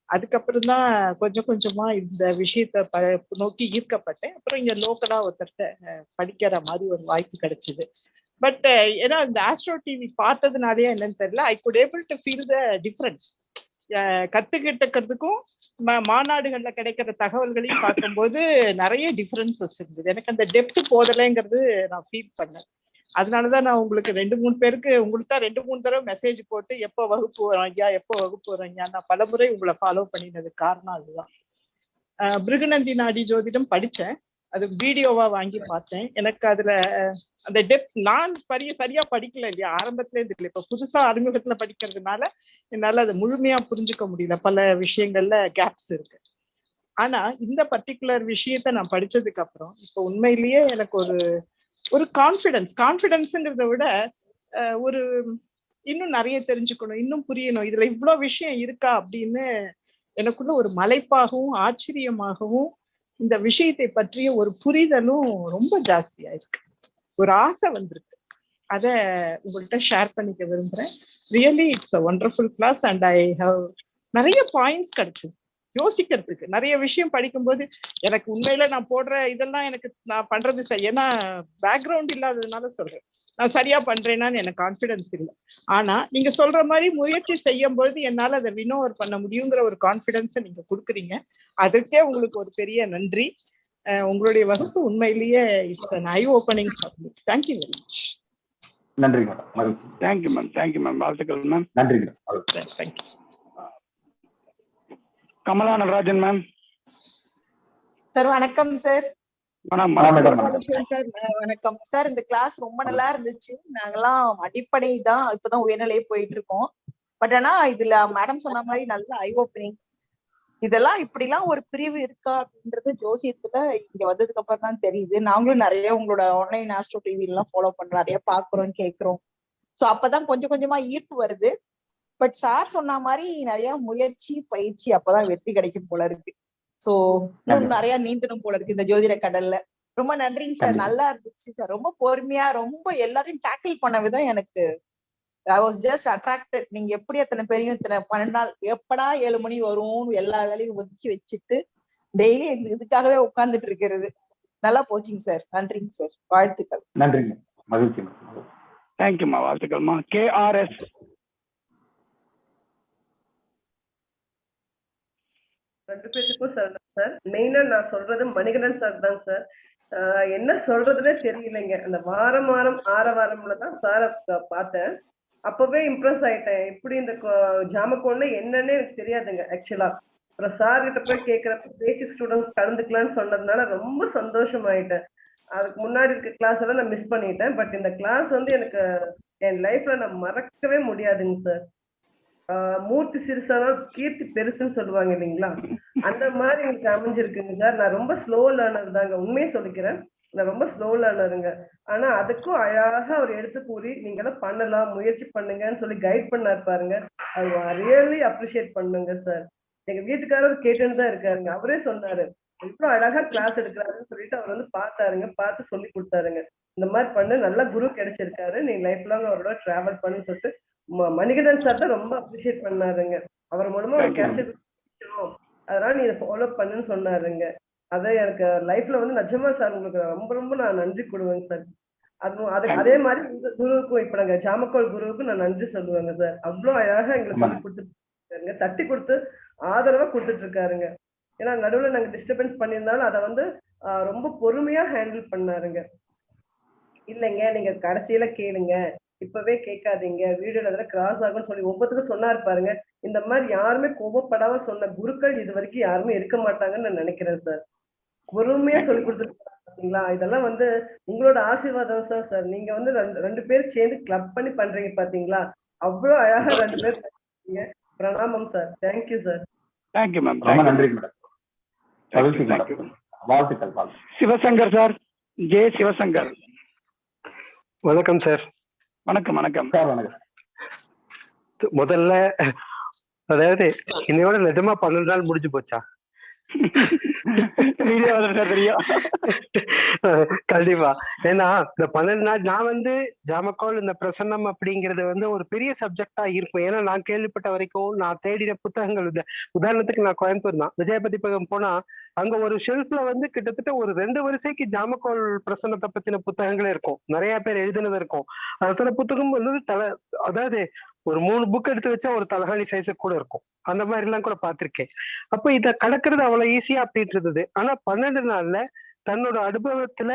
அதுக்கப்புறம் தான் கொஞ்சம் கொஞ்சமா இந்த விஷயத்த நோக்கி ஈர்க்கப்பட்டேன். அப்புறம் இங்க லோக்கலா ஒருத்தர்கிட்ட படிக்கிற மாதிரி ஒரு வாய்ப்பு கிடைச்சிது. பட் ஏன்னா இந்த ஆஸ்ட்ரோ டிவி பார்த்ததுனாலே என்னன்னு தெரியல, I could able to feel the difference. கத்துக்கிட்டதுக்கும் மாநாடுகள்ல கிடைக்கிற தகவல்களையும் பார்க்கும்போது நிறைய டிஃபரன்சஸ் இருந்தது. எனக்கு அந்த டெப்த் போதலைங்கிறது நான் ஃபீல் பண்ணேன். அதனாலதான் நான் உங்களுக்கு 2-3 பேருக்கு உங்களுக்கு தான் 2-3 தடவை மெசேஜ் போட்டு எப்போ வகுப்பு வரும் ஐயா, எப்போ வகுப்பு வரும் ஐயா, நான் பலமுறை உங்களை ஃபாலோ பண்ணினது காரணம் அதுதான். பிருகுநந்தி நாடி ஜோதிடம் படிச்சேன். அது வீடியோவா வாங்கி பார்த்தேன். எனக்கு அதுல அந்த டெப்த் நான் சரியா படிக்கல இல்லையா, ஆரம்பத்துல இருந்து இல்லை. இப்ப புதுசா அறிமுகத்துல படிக்கிறதுனால என்னால அதை முழுமையா புரிஞ்சுக்க முடியல. பல விஷயங்கள்ல கேப்ஸ் இருக்கு. ஆனா இந்த பர்டிகுலர் விஷயத்த நான் படிச்சதுக்கு அப்புறம் இப்ப உண்மையிலேயே எனக்கு ஒரு கான்ஃபிடன்ஸ்ங்கிறத விட ஒரு இன்னும் நிறைய தெரிஞ்சுக்கணும், இன்னும் புரியணும், இதுல இவ்வளவு விஷயம் இருக்கா அப்படின்னு எனக்குள்ள ஒரு மலைப்பாகவும் ஆச்சரியமாகவும் இந்த விஷயத்தை பற்றிய ஒரு புரிதலும் ரொம்ப ஜாஸ்தியா இருக்கு. ஒரு ஆசை வந்திருக்கு. அத உங்கள்கிட்ட ஷேர் பண்ணிக்க விரும்புறேன். Really it's a wonderful class and I have நிறைய பாயிண்ட்ஸ் கிடைச்சது யோசிக்கிறதுக்கு. நிறைய விஷயம் படிக்கும்போது எனக்கு உண்மையில நான் போடுற இதெல்லாம் நான் பண்றது சரி, ஏன்னா பேக்ரவுண்ட் இல்லாததுனால சொல்றேன். நான் சரியா பண்றேன்னான்னு எனக்கு கான்ஃபிடன்ஸ் இல்லை. ஆனா நீங்க சொல்ற மாதிரி முயற்சி செய்யும் பொழுது என்னால அதை வினோவர் பண்ண முடியுங்கிற ஒரு கான்ஃபிடன்ஸை நீங்க கொடுக்குறீங்க. அதுக்கே உங்களுக்கு ஒரு பெரிய நன்றி. உங்களுடைய வகுப்பு உண்மையிலேயே it's an eye opening for me. Thank you very much. நன்றி madam. Thank you ma'am, thank you ma'am, வாழ்த்துக்கள் மேம். நன்றி. Thank you. Kamala Natarajan ma'am. Sir வணக்கம் சார். வணக்கம் சார். இந்த கிளாஸ் ரொம்ப நல்லா இருந்துச்சு. நாங்கெல்லாம் அடிப்படை தான் இப்பதான் உயர்நிலையே போயிட்டு இருக்கோம். பட் ஆனா இதுல மேடம் சொன்ன மாதிரி நல்ல ஐ ஓப்பனிங். இதெல்லாம் இப்படிலாம் ஒரு பிரிவு இருக்கா அப்படின்றது ஜோசியத்துல இங்க வந்ததுக்கு அப்புறம் தான் தெரியுது. நாங்களும் நிறைய உங்களோட ஆன்லைன் ஆஸ்ட்ரோ டிவி எல்லாம் ஃபாலோ பண்றோம், நிறைய பாக்குறோம், கேட்கிறோம். சோ அப்பதான் கொஞ்சம் கொஞ்சமா ஈர்ப்பு வருது. பட் சார் சொன்ன மாதிரி நிறைய முயற்சி பயிற்சி அப்பதான் வெற்றி கிடைக்கும் போல இருக்கு. சோ இன்னும் நிறைய நீந்தணும் போல இருக்கு இந்த ஜோதிட கடல்ல. ரொம்ப நன்றிங்க சார், நல்லா இருந்துச்சு சார். ரொம்ப பொறுமையா ரொம்ப எல்லாரையும் டேக்கிள் பண்ண விதம் எனக்கு I was just attracted. நீங்க எப்படி அத்தனை பேரையும் இத்தனை 12 நாள் எப்படா 7 மணி வரும் எல்லா வேலையும் ஒதுக்கி வச்சுட்டு டெய்லி இதுக்காகவே உட்கார்ந்துட்டு இருக்கிறது நல்லா போச்சுங்க சார். நன்றிங்க சார், வாழ்த்துக்கள். நன்றிங்க, மகிழ்ச்சி. தேங்க்யூம்மா, வாழ்த்துக்கள்மா. KRS. ரெண்டு பேருக்கும் சார் மெயினா நான் சொல்றது மணிகண்டன் சார் தான் சார். என்ன சொல்றதுன்னே தெரியலைங்க. அந்த வாரம் ஆரவாரம்ல தான் சாரை பார்த்தேன். அப்பவே இம்ப்ரெஸ் ஆயிட்டேன். எப்படி இந்த ஜாமக்கோல்னு என்னன்னே எனக்கு தெரியாதுங்க ஆக்சுவலா. அப்புறம் சார் கிட்ட போய் கேட்கிறப்ப பேசிக் ஸ்டூடெண்ட்ஸ் கலந்துக்கலாம்னு சொன்னதுனால ரொம்ப சந்தோஷமாயிட்டேன். அதுக்கு முன்னாடி இருக்க கிளாஸ் எல்லாம் நான் மிஸ் பண்ணிட்டேன். பட் இந்த கிளாஸ் வந்து எனக்கு என் லைஃப்ல நான் மறக்கவே முடியாதுங்க சார். மூர்த்தி சிறுசானால் கீர்த்தி பெருசுன்னு சொல்லுவாங்க இல்லைங்களா, அந்த மாதிரி எனக்கு அமைஞ்சிருக்குங்க சார். நான் ரொம்ப ஸ்லோ லேர்னர் தாங்க, உண்மையை சொல்லிக்கிறேன். நான் ரொம்ப ஸ்லோ லேர்னருங்க. ஆனா அதுக்கும் அழகா அவர் எடுத்து கூறி நீங்க எல்லாம் பண்ணலாம், முயற்சி பண்ணுங்கன்னு சொல்லி கைட் பண்ணாரு பாருங்க. அது ரியலி அப்ரிஷியேட் பண்ணுங்க சார். எங்க வீட்டுக்காரர் கேட்டுன்னு தான் இருக்காருங்க. அவரே சொன்னாரு இவ்வளவு அழகா கிளாஸ் எடுக்கிறாருன்னு சொல்லிட்டு அவர் வந்து பார்த்தாருங்க, பார்த்து சொல்லி கொடுத்தாருங்க. இந்த மாதிரி பண்ணு, நல்ல குரு கிடைச்சிருக்காரு, நீ லைஃப் லாங் அவரோட டிராவல் பண்ணுன்னு சொல்லிட்டு மணிகண்டன் சார் தான் ரொம்ப அப்ரிஷியேட் பண்ணாருங்க. அவர் மூலமா ஒரு கேப்சர் அதனால நீ இதை ஃபாலோ பண்ணுன்னு சொன்னாருங்க. அதை எனக்கு லைஃப்ல வந்து நிஜமா சார் உங்களுக்கு ரொம்ப ரொம்ப நான் நன்றி கொடுவேங்க சார். அதுக்கு அதே மாதிரி இந்த குருவுக்கும் இப்ப நாங்க ஜாமக்கோல் குருவுக்கும் நான் நன்றி சொல்லுவேங்க சார். அவ்வளவு அழகா எங்களுக்கு சொல்லி கொடுத்துட்டு தட்டி கொடுத்து ஆதரவா கொடுத்துட்டு இருக்காருங்க. ஏன்னா நடுவுல நாங்க டிஸ்டர்பன்ஸ் பண்ணியிருந்தாலும் அதை வந்து ரொம்ப பொறுமையா ஹேண்டில் பண்ணாருங்க. இல்லைங்க நீங்க கடைசியில கேளுங்க, இப்பவே கேட்காதீங்க, வீடியோல கிராஸ் ஆகும்னு சொல்லி ஒவ்வொருத்தருக்கும் சொன்னாரு பாருங்க. இந்த மாதிரி யாருமே கோபப்படாம சொன்ன குருக்கள் இது வரைக்கும் யாருமே இருக்க மாட்டாங்கன்னு நான் நினைக்கிறேன் சார். பொறுமையா சொல்லி கொடுத்துருக்கீங்களா, இதெல்லாம் வந்து உங்களோட ஆசீர்வாதம் சார். சார் நீங்க வந்து ரெண்டு பேரும் சேர்ந்து கிளப் பண்ணி பண்றீங்க பாத்தீங்களா, அவ்வளவு அழகா ரெண்டு பேர். பிரணாமம் sir. Thank you sir. Thank you ma'am. ரொம்ப நன்றி மேடம். வாழ்த்துக்கள். Sivasankar sir, J Sivasankar. வணக்கம் சார். வணக்கம். வணக்கம் சார். வணக்கம். முதல்ல அதாவது இன்னையோட நிஜமா 12 நாள் முடிஞ்சு போச்சா? கண்டிப்பா. ஏன்னா இந்த 12 நாள் நான் வந்து ஜாமக்கோல் இந்த பிரசன்னம் அப்படிங்கிறது வந்து ஒரு பெரிய சப்ஜெக்டா இருக்கும். ஏன்னா நான் கேள்விப்பட்ட வரைக்கும் நான் தேடின புத்தகங்கள் உதாரணத்துக்கு நான் கோயம்புத்தூர் தான், விஜயபதிபகம் போனா அங்க ஒரு ஷெல்ஃப்ல வந்து கிட்டத்தட்ட ஒரு 2 வரிசைக்கு ஜாமக்கோல் பிரசன்னத்தை பத்தின புத்தகங்களே இருக்கும். நிறைய பேர் எழுதினது இருக்கும். அதுல புத்தகம் வந்து அதாவது ஒரு 3 புக் எடுத்து வச்சா ஒரு தலகாணி சைஸு கூட இருக்கும். அந்த மாதிரி எல்லாம் கூட பார்த்திருக்கேன். அப்ப இதை கடக்கிறது அவ்வளவு ஈஸியா அப்படின்ட்டு இருந்தது. ஆனா 12 நாள்ல தன்னோட அனுபவத்துல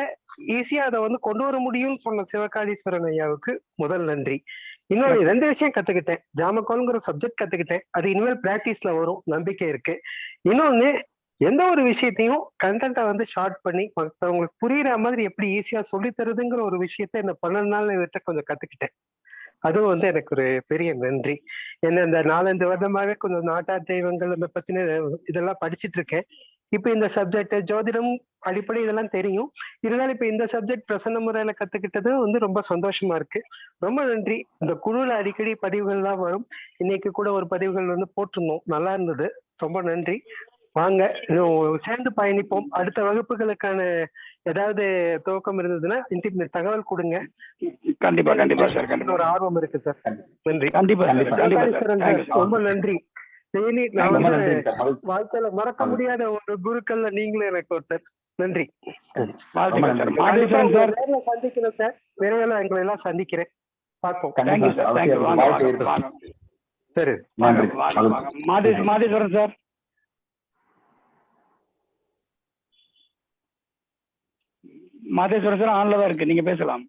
ஈஸியா அதை வந்து கொண்டு வர முடியும்னு சொன்ன சிவகாளீஸ்வரன் ஐயாவுக்கு முதல் நன்றி. இன்னொரு 2 விஷயம் கத்துக்கிட்டேன். ஜாமக்கோல்ங்கிற சப்ஜெக்ட் கத்துக்கிட்டேன். அது இனிமேல் பிராக்டிஸ்ல வரும், நம்பிக்கை இருக்கு. இன்னொன்னு, எந்த ஒரு விஷயத்தையும் கண்டென்ட்டை வந்து ஷார்ட் பண்ணி மற்றவங்களுக்கு புரியுற மாதிரி எப்படி ஈஸியா சொல்லி தருதுங்கிற ஒரு விஷயத்த இந்த 12 நாள் விட்ட கொஞ்சம் கத்துக்கிட்டேன். அதுவும் வந்து எனக்கு ஒரு பெரிய நன்றி. என்ன இந்த 4-5 வருடமாவே கொஞ்சம் நாட்டார் தெய்வங்கள் அந்த பத்தின இதெல்லாம் படிச்சுட்டு இருக்கேன். இப்ப இந்த சப்ஜெக்ட் ஜோதிடம் அடிப்படை இதெல்லாம் தெரியும். இருந்தாலும் இப்ப இந்த சப்ஜெக்ட் பிரசன்ன முறையில கத்துக்கிட்டது வந்து ரொம்ப சந்தோஷமா இருக்கு. ரொம்ப நன்றி. இந்த குழுல அடிக்கடி பதிவுகள் தான் வரும். இன்னைக்கு கூட ஒரு பதிவுகள் வந்து போட்டிருந்தோம், நல்லா இருந்தது. ரொம்ப நன்றி. வாங்க சேர்ந்து பயணிப்போம். அடுத்த வகுப்புகளுக்கான ஏதாவது துவக்கம் இருந்ததுன்னா தகவல் கொடுங்க. கண்டிப்பா கண்டிப்பா சார். கண்டிப்பா ஒரு ஆர்வம் இருக்கு சார். நன்றி. கண்டிப்பா. ரொம்ப நன்றி. டெய்லி நான் வந்து வாழ்க்கையில மறக்க முடியாத ஒரு குருக்கள்ல நீங்களும் எனக்கு ஒருத்தர். நன்றி. சந்திக்கிறேன் சார். விரைவில் எங்களை எல்லாம் சந்திக்கிறேன். பார்ப்போம். சரி. மாதேஸ்வரன் சார். மாதேஸ்வரன் சார் ஆன்ல தான் இருக்கு, நீங்க பேசலாம்.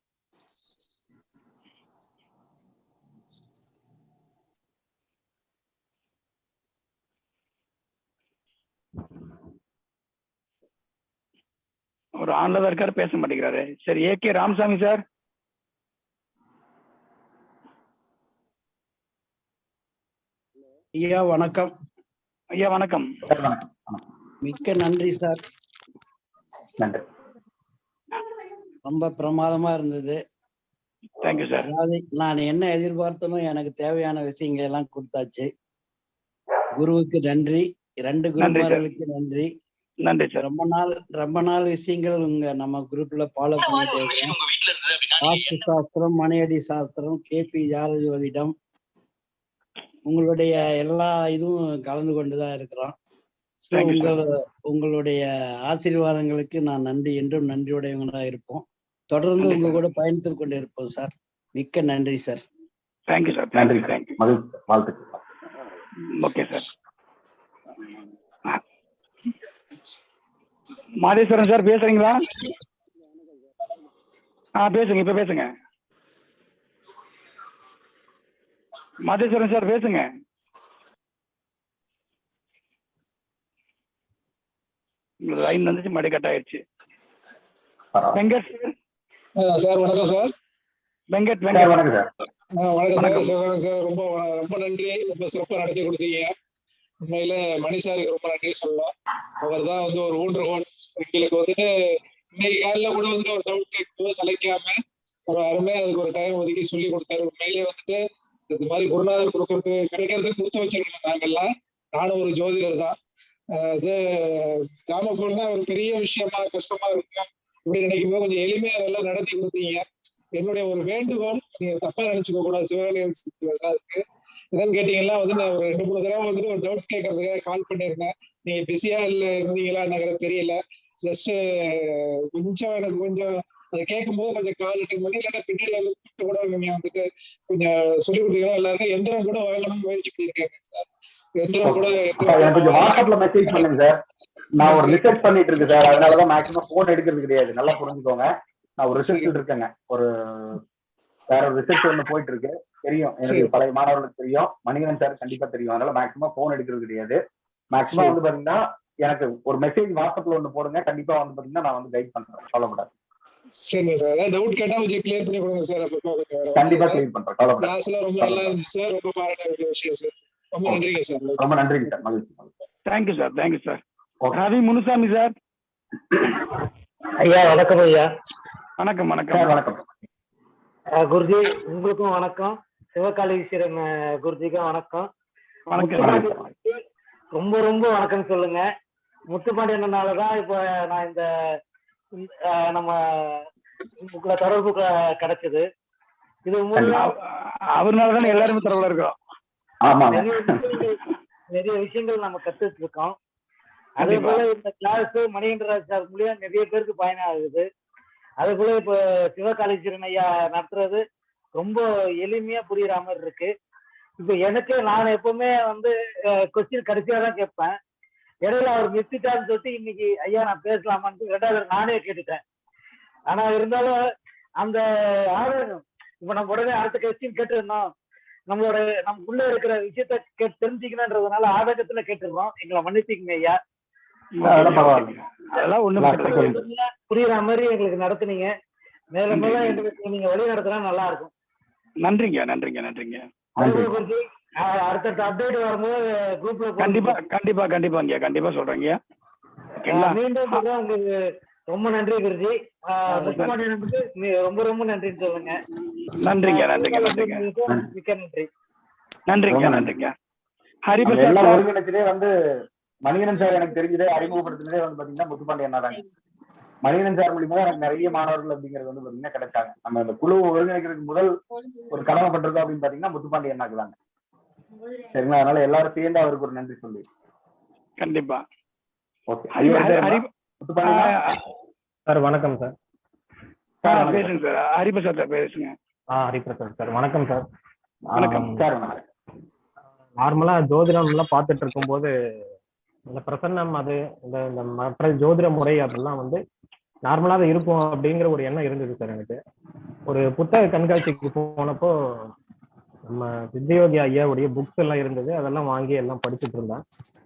ஒரு ஆன்ல தான் இருக்காரு, பேச மாட்டேங்கிறாரு. சரி, ஏகே ராமசாமி சார். ஐயா வணக்கம். ஐயா வணக்கம். மிக்க நன்றி சார். நன்றி. ரொம்ப பிரமாதமா இருந்தது. Thank you sir. அதாவது நான் என்ன எதிர்பார்த்தனும் எனக்கு தேவையான விஷயங்கள் எல்லாம் கொடுத்தாச்சு. குருவுக்கு நன்றி, 2 குருமார்களுக்கு நன்றி. நன்றி சார். ரொம்ப நாள் விஷயங்கள் உங்க நம்ம குரூப்ல ஃபாலோ பண்ணிட்டே இருக்கோம். வாஸ்து சாஸ்திரம், மனையடி சாஸ்திரம், கேபி ஜாலஜோதிடம், உங்களுடைய எல்லா இதுவும் கலந்து கொண்டுதான் இருக்கிறோம். உங்களுடைய ஆசீர்வாதங்களுக்கு நான் நன்றி, என்றும் நன்றியுடையவங்களா இருப்போம். தொடர்ந்து உங்க கூட பயணித்துக் கொண்டு இருப்போம் சார். மிக்க நன்றி சார். Thank you sir. நன்றி தேங்க்யூ சார். தேங்க்யூ. மகிழ்ச்சி, வாழ்த்துக்கள். Okay sir. மாதேஸ்வரன் சார் பேசுறீங்களா? பேசுங்க, இப்ப பேசுங்க. மாதேஸ்வரன் சார் பேசுங்க. லைன் வந்துச்சு, மறுபடியும் கட் ஆயிடுச்சு. வெங்கட் சார் வணக்கம் சார். வெங்கட் சார் வெங்கட் வணக்கம் சார். வணக்கம் சார். சிவகாமி சார் ரொம்ப ரொம்ப நன்றி. ரொம்ப சிறப்பாக நடத்தி கொடுத்தீங்க. உண்மையில மணி சாருக்கு ரொம்ப நன்றி சொல்லலாம். அவர் தான் வந்து ஒரு ஊன்றுகோல். எங்களுக்கு வந்துட்டு இன்னைக்கு காலையில கூட வந்துட்டு ஒரு டவுட் கேட்கும்போது சளைக்காம ஒரு அருமையா அதுக்கு ஒரு டைம் ஒதுக்கி சொல்லி கொடுத்தாரு. உண்மையிலேயே வந்துட்டு இந்த மாதிரி குருநாதர் கொடுக்கறது கிடைக்கிறதுக்கு கொடுத்து வச்சிருக்கோம் நாங்கெல்லாம். நானும் ஒரு ஜோதிடர் தான். இது ஜாமக்கோல் தான் ஒரு பெரிய விஷயமா கஷ்டமா இருக்கும் இப்படி நினைக்கும் போது கொஞ்சம் எளிமையா நல்லா நடத்தி கொடுத்தீங்க. என்னுடைய ஒரு வேண்டுகோள், நீங்க தப்பா நினைச்சுக்க கூடாது சிவகாமி சாருக்கு. என்னன்னு கேட்டீங்கன்னா வந்து நான் ஒரு 2-3 தடவை வந்துட்டு ஒரு டவுட் கேட்கறதுக்காக கால் பண்ணியிருந்தேன். நீங்க பிஸியா இல்ல இருந்தீங்களா எனக்கு தெரியல. ஜஸ்ட் கொஞ்சம் எனக்கு கொஞ்சம் அதை கேட்கும் போது கொஞ்சம் கால் அட்டன் பண்ணி இல்லைன்னா பின்னாடி வந்து கூப்பிட்டு கூட நீங்க வந்துட்டு கொஞ்சம் சொல்லி கொடுத்தீங்கன்னா எல்லாருக்கும் எந்திரம் கூட வாங்கணும்னு முயற்சி பண்ணியிருக்காங்க சார். எந்திரம் கூட எனக்கு கொஞ்சம் வாட்ஸ்அப்ல மெசேஜ் பண்ணுங்க சார். நான் ஒரு ரிசர்ச் பண்ணிட்டு இருக்கேன் சார். அதனாலதான் மேக்ஸிமம் போன் எடுக்கிறது கிடையாது. நல்லா புரிஞ்சுக்கோங்க. நான் ஒரு ரிசர்ச் இருக்கேங்க. ஒரு வேற ஒரு ரிசர்ச் ஒண்ணு போயிட்டு இருக்கு. தெரியும், எனக்கு பழைய மாணவர்களுக்கு தெரியும், மணிகண்டன் சார் கண்டிப்பா தெரியும். அதனால மேக்ஸிமம் போன் எடுக்கிறது கிடையாது. மேக்ஸிமம் வந்து பாத்தீங்கன்னா எனக்கு ஒரு மெசேஜ் வாட்ஸ்அப்ல ஒண்ணு போடுங்க. கண்டிப்பா வந்து பாத்தீங்கன்னா நான் வந்து கைட் பண்றேன். கவலைப்படாது. சரி சார். டவுட் கேட்டா கொஞ்சம் கிளியர் பண்ணி கொடுங்க சார். கண்டிப்பா கிளியர் பண்றேன். கவலைப்படாது. கிளாஸ்ல ரொம்ப நல்லா இருந்துச்சு சார். ரொம்ப பாராட்ட வேண்டிய விஷயம் சார். ரொம்ப நன்றிங்க சார். ரொம்ப நன்றிங்க சார். மகிழ்ச்சி. Thank you sir. Thank you sir. Ravi Munusamy sir. ஐயா வணக்கம். ஐயா வணக்கம். வணக்கம். வணக்கம் குருஜி. உங்களுக்கும் வணக்கம். சிவகாளீஸ்வரன் குருஜிக்கும் வணக்கம். ரொம்ப ரொம்ப வணக்கம் சொல்லுங்க. முத்துப்பாண்டியனாலதான் இப்ப நான் இந்த நம்ம தொடர்பு கிடைச்சது. இது அவர்னாலதான் எல்லாருமே தொடர்புல இருக்கோம். நிறைய விஷயங்கள் நம்ம கத்துட்டு இருக்கோம். அதே போல இந்த கிளாஸ் மணிகண்டராஜ் சார் மூலியம் நிறைய பேருக்கு பயன் ஆகுது. அதே போல இப்ப சிவகாளீஸ்வரன் ஐயா நடத்துறது ரொம்ப எளிமையா புரியுற மாதிரி இருக்கு. இப்ப எனக்கு நான் எப்பவுமே வந்து கொஸ்டின் கடைசியா தான் கேட்பேன். இடையில அவர் நிறுத்திட்டான்னு சொல்லிட்டு இன்னைக்கு ஐயா நான் பேசலாமான்னு 2வது நானே கேட்டுட்டேன். ஆனா இருந்தாலும் அந்த ஆர்வம் இப்ப நம்ம உடனே அடுத்த கொஸ்டின் கேட்டுருந்தோம். நம்ம உள்ள இருக்கிற விஷயத்த தெரிஞ்சுக்கணுன்றதுனால ஆதகத்துல கேட்டுருந்தோம். எங்களை மன்னிச்சுக்கங்க ஐயா. அதெல்லாம் ஒண்ணும் புரியுற மாதிரி எங்களுக்கு நடத்துனீங்க. மேலும் மேலும் எங்களுக்கு நீங்க வழி நடத்தினா நல்லா இருக்கும். நன்றிங்க. நன்றிங்க. நன்றிங்க. அடுத்த அப்டேட் வரும்போது குரூப்ல கண்டிப்பா கண்டிப்பா கண்டிப்பாங்க. கண்டிப்பா சொல்றேங்க. மீண்டும் உங்களுக்கு ரொம்ப நன்றி குருஜி. முத்துப்பாண்டியனுக்கு ரொம்ப ரொம்ப நன்றி சொல்லுங்க. நன்றிங்க. நன்றிங்க. நன்றிங்க. மிக்க நன்றி. நன்றிங்க. நன்றிங்க. எல்லாம் ஒருங்கிணைச்சதே வந்து மணிகண்டன் சார் எனக்கு தெரிஞ்சதே அறிமுகப்படுத்தினதே வந்து பாத்தீங்கன்னா முத்துப்பாண்டியன் தான். மணிகண்டன் சார் மூலியமா எனக்கு நிறைய மாணவர்கள் அப்படிங்கிறது வந்து பாத்தீங்கன்னா கிடைச்சாங்க. நம்ம இந்த குழு ஒருங்கிணைக்கிறதுக்கு முதல் ஒரு கடமை பண்றது அப்படின்னு பாத்தீங்கன்னா முத்துப்பாண்டியன் தாங்க. சரிங்களா? அதனால எல்லாரும் சேர்ந்து அவருக்கு ஒரு நன்றி சொல்லி. கண்டிப்பா. ஓகே. சார் வணக்கம் சார். பேசுங்க சார். ஹரிபிரசாத் சார் பேசுங்க. ஹரிபிரசாத் சார் வணக்கம் சார். வணக்கம் சார். நார்மலா ஜோதிடம் எல்லாம் பார்த்துட்டு இருக்கும்போது இந்த பிரசன்னம் அது இந்த மற்ற ஜோதிட முறை அப்படிலாம் வந்து நார்மலாக இருக்கும் அப்படிங்கிற ஒரு எண்ணம் இருந்தது சார் எனக்கு. ஒரு புத்தக கண்காட்சிக்கு போனப்போ நம்ம சித்தயோகி ஐயாவுடைய புக்ஸ் எல்லாம் இருந்தது. அதெல்லாம் வாங்கி எல்லாம் படிச்சுட்டு இருந்தேன்.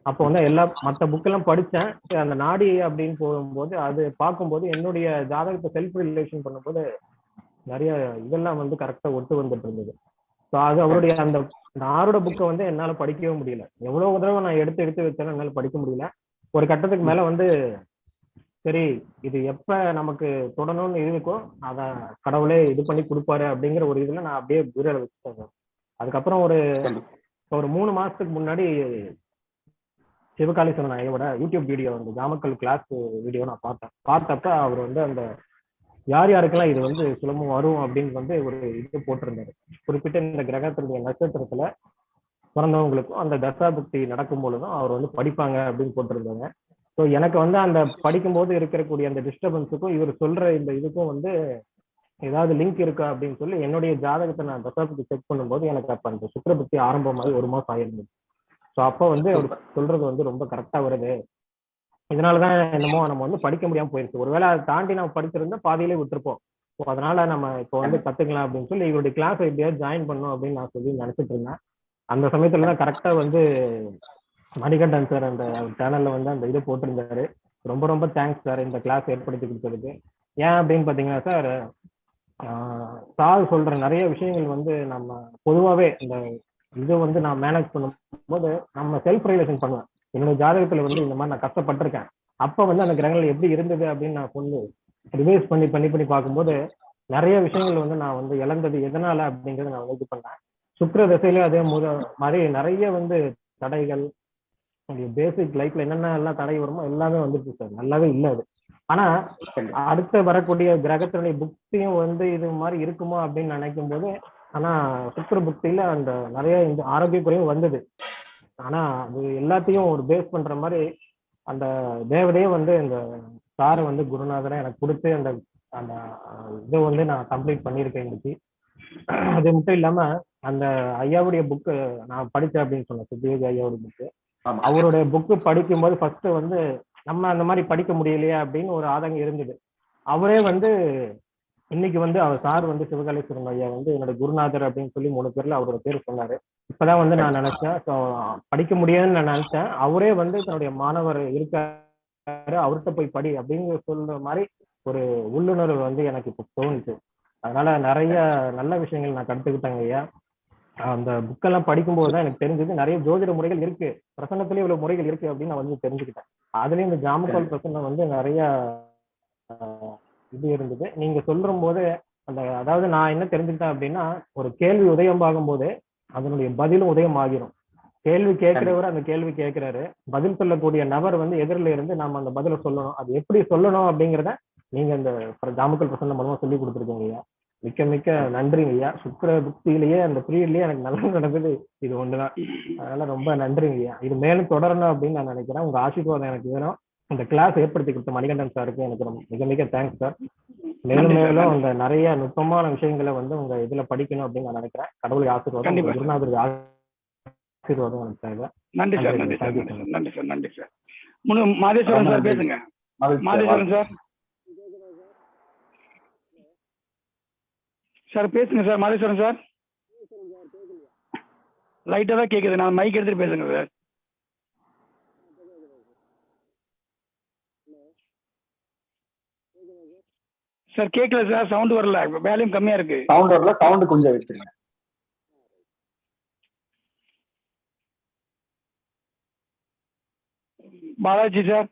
அப்போ வந்து மற்ற புக்கெல்லாம் படித்தேன். அந்த நாடி அப்படின்னு போகும்போது அது பார்க்கும்போது என்னுடைய ஜாதகத்தை செல்ஃப் ரிலேஷன் பண்ணும்போது நிறைய இதெல்லாம் வந்து கரெக்டாக ஒட்டு வந்துட்டு இருந்தது. ஸோ அது அவருடைய அந்த ஆரோட புக்கை வந்து என்னால் படிக்கவே முடியல. எவ்வளவு தடவை நான் எடுத்து வச்சாலும் என்னால் படிக்க முடியல. ஒரு கட்டத்துக்கு மேலே வந்து சரி இது எப்ப நமக்கு தொடணும்னு இருக்கோ அதை கடவுளே இது பண்ணி கொடுப்பாரு அப்படிங்கிற ஒரு இதுல நான் அப்படியே குருல வச்சுட்டேன். அதுக்கப்புறம் ஒரு 3 மாசத்துக்கு முன்னாடி சிவகாளீஸ்வரன் ஐயோட யூடியூப் வீடியோ வந்து ஜாமக்கல் கிளாஸ் வீடியோ நான் பார்த்தப்ப அவர் வந்து அந்த யார் யாருக்கெல்லாம் இது வந்து சுலபம் வரும் அப்படின்னு வந்து ஒரு இது போட்டிருந்தாரு. குறிப்பிட்ட இந்த கிரகத்தினுடைய நட்சத்திரத்துல பிறந்தவங்களுக்கும் அந்த தசாபக்தி நடக்கும் பொழுதும் அவர் வந்து படிப்பாங்க அப்படின்னு போட்டிருந்தாங்க. ஸோ எனக்கு வந்து அந்த படிக்கும்போது இருக்கக்கூடிய அந்த டிஸ்டர்பன்ஸுக்கும் இவர் சொல்ற இந்த இதுக்கும் வந்து ஏதாவது லிங்க் இருக்கா அப்படின்னு சொல்லி என்னுடைய ஜாதகத்தை நான் தசாபுத்தி செக் பண்ணும்போது எனக்கு அப்ப அந்த சுக்கிரபுத்தி ஆரம்பமாகி 1 மாசம் ஆயிருந்தது. ஸோ அப்போ வந்து அவர் சொல்றது வந்து ரொம்ப கரெக்டா வருது. இதனாலதான் என்னமோ நம்ம வந்து படிக்க முடியாம போயிருச்சு. ஒருவேளை அதை தாண்டி நம்ம படிச்சிருந்தா பாதியிலே விட்டுருப்போம். ஸோ அதனால நம்ம இப்போ வந்து கத்துக்கலாம் அப்படின்னு சொல்லி இவருடைய கிளாஸ் எப்படியாவது ஜாயின் பண்ணும் அப்படின்னு நான் சொல்லி நினைச்சிட்டு இருந்தேன். அந்த சமயத்துல தான் கரெக்டா வந்து மணிகண்டன் சார் அந்த சேனல்ல வந்து அந்த இதை போட்டிருந்தாரு. ரொம்ப ரொம்ப தேங்க்ஸ் சார் இந்த கிளாஸ் ஏற்படுத்தி கொடுத்ததுக்கு. ஏன் அப்படின்னு பாத்தீங்கன்னா சார், சார் சொல்ற நிறைய விஷயங்கள் வந்து நம்ம பொதுவாகவே இந்த இது வந்து நான் மேனேஜ் பண்ணும்போது நம்ம செல்ஃப் ரியலைசேஷன் பண்ணுவேன். என்னோட ஜாதகத்துல வந்து இந்த மாதிரி நான் கஷ்டப்பட்டிருக்கேன். அப்ப வந்து அந்த கிரகங்கள் எப்படி இருந்தது அப்படின்னு நான் சொல்லி ரிவைஸ் பண்ணி பார்க்கும்போது நிறைய விஷயங்கள் வந்து நான் வந்து இழந்தது எதனால அப்படிங்கறத நான் இது பண்ணேன். சுக்கிர திசையில அதே மாதிரி நிறைய வந்து தடைகள், பேசிக் லைஃப்ல என்னென்ன எல்லாம் தடை வருமோ எல்லாமே வந்துருச்சு சார். நல்லாவே இல்லை அது. ஆனா அடுத்த வரக்கூடிய கிரகத்தினுடைய புக்தியும் வந்து இது மாதிரி இருக்குமோ அப்படின்னு நினைக்கும் போது, ஆனா சுக்கிர புக்தியில அந்த நிறைய இந்த ஆரோக்கிய குறையும் வந்தது. ஆனா அது எல்லாத்தையும் ஒரு பேஸ் பண்ற மாதிரி அந்த தேவதையே வந்து இந்த சாரை வந்து குருநாதரை எனக்கு கொடுத்து அந்த அந்த இதை வந்து நான் கம்ப்ளீட் பண்ணியிருக்கேன் இன்னைக்கு. அது மட்டும் இல்லாம அந்த ஐயாவுடைய புக்கு நான் படித்தேன் அப்படின்னு சொன்னேன். சித்தியோகி ஐயாவுடைய புக்கு. அவருடைய புக்கு படிக்கும்போது ஃபர்ஸ்ட் வந்து நம்ம அந்த மாதிரி படிக்க முடியலையா அப்படின்னு ஒரு ஆதங்கம் இருந்தது. அவரே வந்து இன்னைக்கு வந்து அவர் சார் வந்து சிவகாலேஸ்வரன் ஐயா வந்து என்னோட குருநாதர் அப்படின்னு சொல்லி 3 பேர்ல அவரோட பேர் சொன்னாரு. இப்பதான் வந்து நான் நினைச்சேன் படிக்க முடியாதுன்னு நான் நினைச்சேன். அவரே வந்து தன்னுடைய மாணவர் இருக்காரு, அவர்கிட்ட போய் படி அப்படின்னு சொல்ற மாதிரி ஒரு உள்ளுணர்வு வந்து எனக்கு இப்போ தோணுச்சு. அதனால நிறைய நல்ல விஷயங்கள் நான் கற்றுக்கிட்டேங்க ஐயா. அந்த புக்கெல்லாம் படிக்கும்போது தான் எனக்கு தெரிஞ்சது நிறைய ஜோதிட முறைகள் இருக்கு, பிரசன்னத்திலேயே இவ்வளவு முறைகள் இருக்கு அப்படின்னு நான் வந்து தெரிஞ்சுக்கிட்டேன். அதுலயும் இந்த ஜாமக்கோல் பிரசன்னம் வந்து நிறைய இது இருந்தது. நீங்க சொல்லும் போது அந்த அதாவது நான் என்ன தெரிஞ்சுக்கிட்டேன் அப்படின்னா, ஒரு கேள்வி உதயம் ஆகும்போது அதனுடைய பதிலும் உதயம் ஆகிரும். கேள்வி கேட்கிறவர் அந்த கேள்வி கேட்கிறாரு, பதில் சொல்லக்கூடிய நபர் வந்து எதிரில இருந்து நாம அந்த பதிலை சொல்லணும். அது எப்படி சொல்லணும் அப்படிங்கிறத நீங்க இந்த ஜாமக்கோல் பிரசன்னம் மூலமா சொல்லி கொடுத்துருக்கீங்க ஐயா. மிக்க மிக்க நன்றிங்க ஐயா. சுக்கிர புக்தியிலேயே அந்த பீரியட்லயே எனக்கு நல்லா நடந்தது இது ஒண்ணுதான். அதனால ரொம்ப நன்றிங்க ஐயா. இது மேலும் தொடரணும் அப்படின்னு நான் நினைக்கிறேன். உங்க ஆசீர்வாதம் எனக்கு வேணும். இந்த கிளாஸ் ஏற்படுத்தி கொடுத்த மணிகண்டன் சாருக்கு எனக்கு மிக மிக தேங்க்ஸ் சார். மேலும் மேலும் அந்த நிறைய நுட்பமான விஷயங்களை வந்து உங்க இதுல படிக்கணும் அப்படின்னு நான் நினைக்கிறேன். கடவுளுக்கு ஆசீர்வாதம், குருநாதருக்கு ஆசீர்வாதம் எனக்கு தேவை. நன்றி சார். நன்றி சார். நன்றி சார். நன்றி சார். மாதேஸ்வரன் சார் பேசுங்க. மாதேஸ்வரன் சார் சார் பேசுங்க சார். மாதேஸ்வரன் சார் லைட்டா தான் கேக்குது. நான் மைக் எடுத்துட்டு பேசுங்க சார். சார் கேட்கல சார், சவுண்ட் வரல, வேல்யூம் கம்மியா இருக்கு. சவுண்ட் வரல, சவுண்ட் கொஞ்சம் வச்சிருங்க. Balaji sir.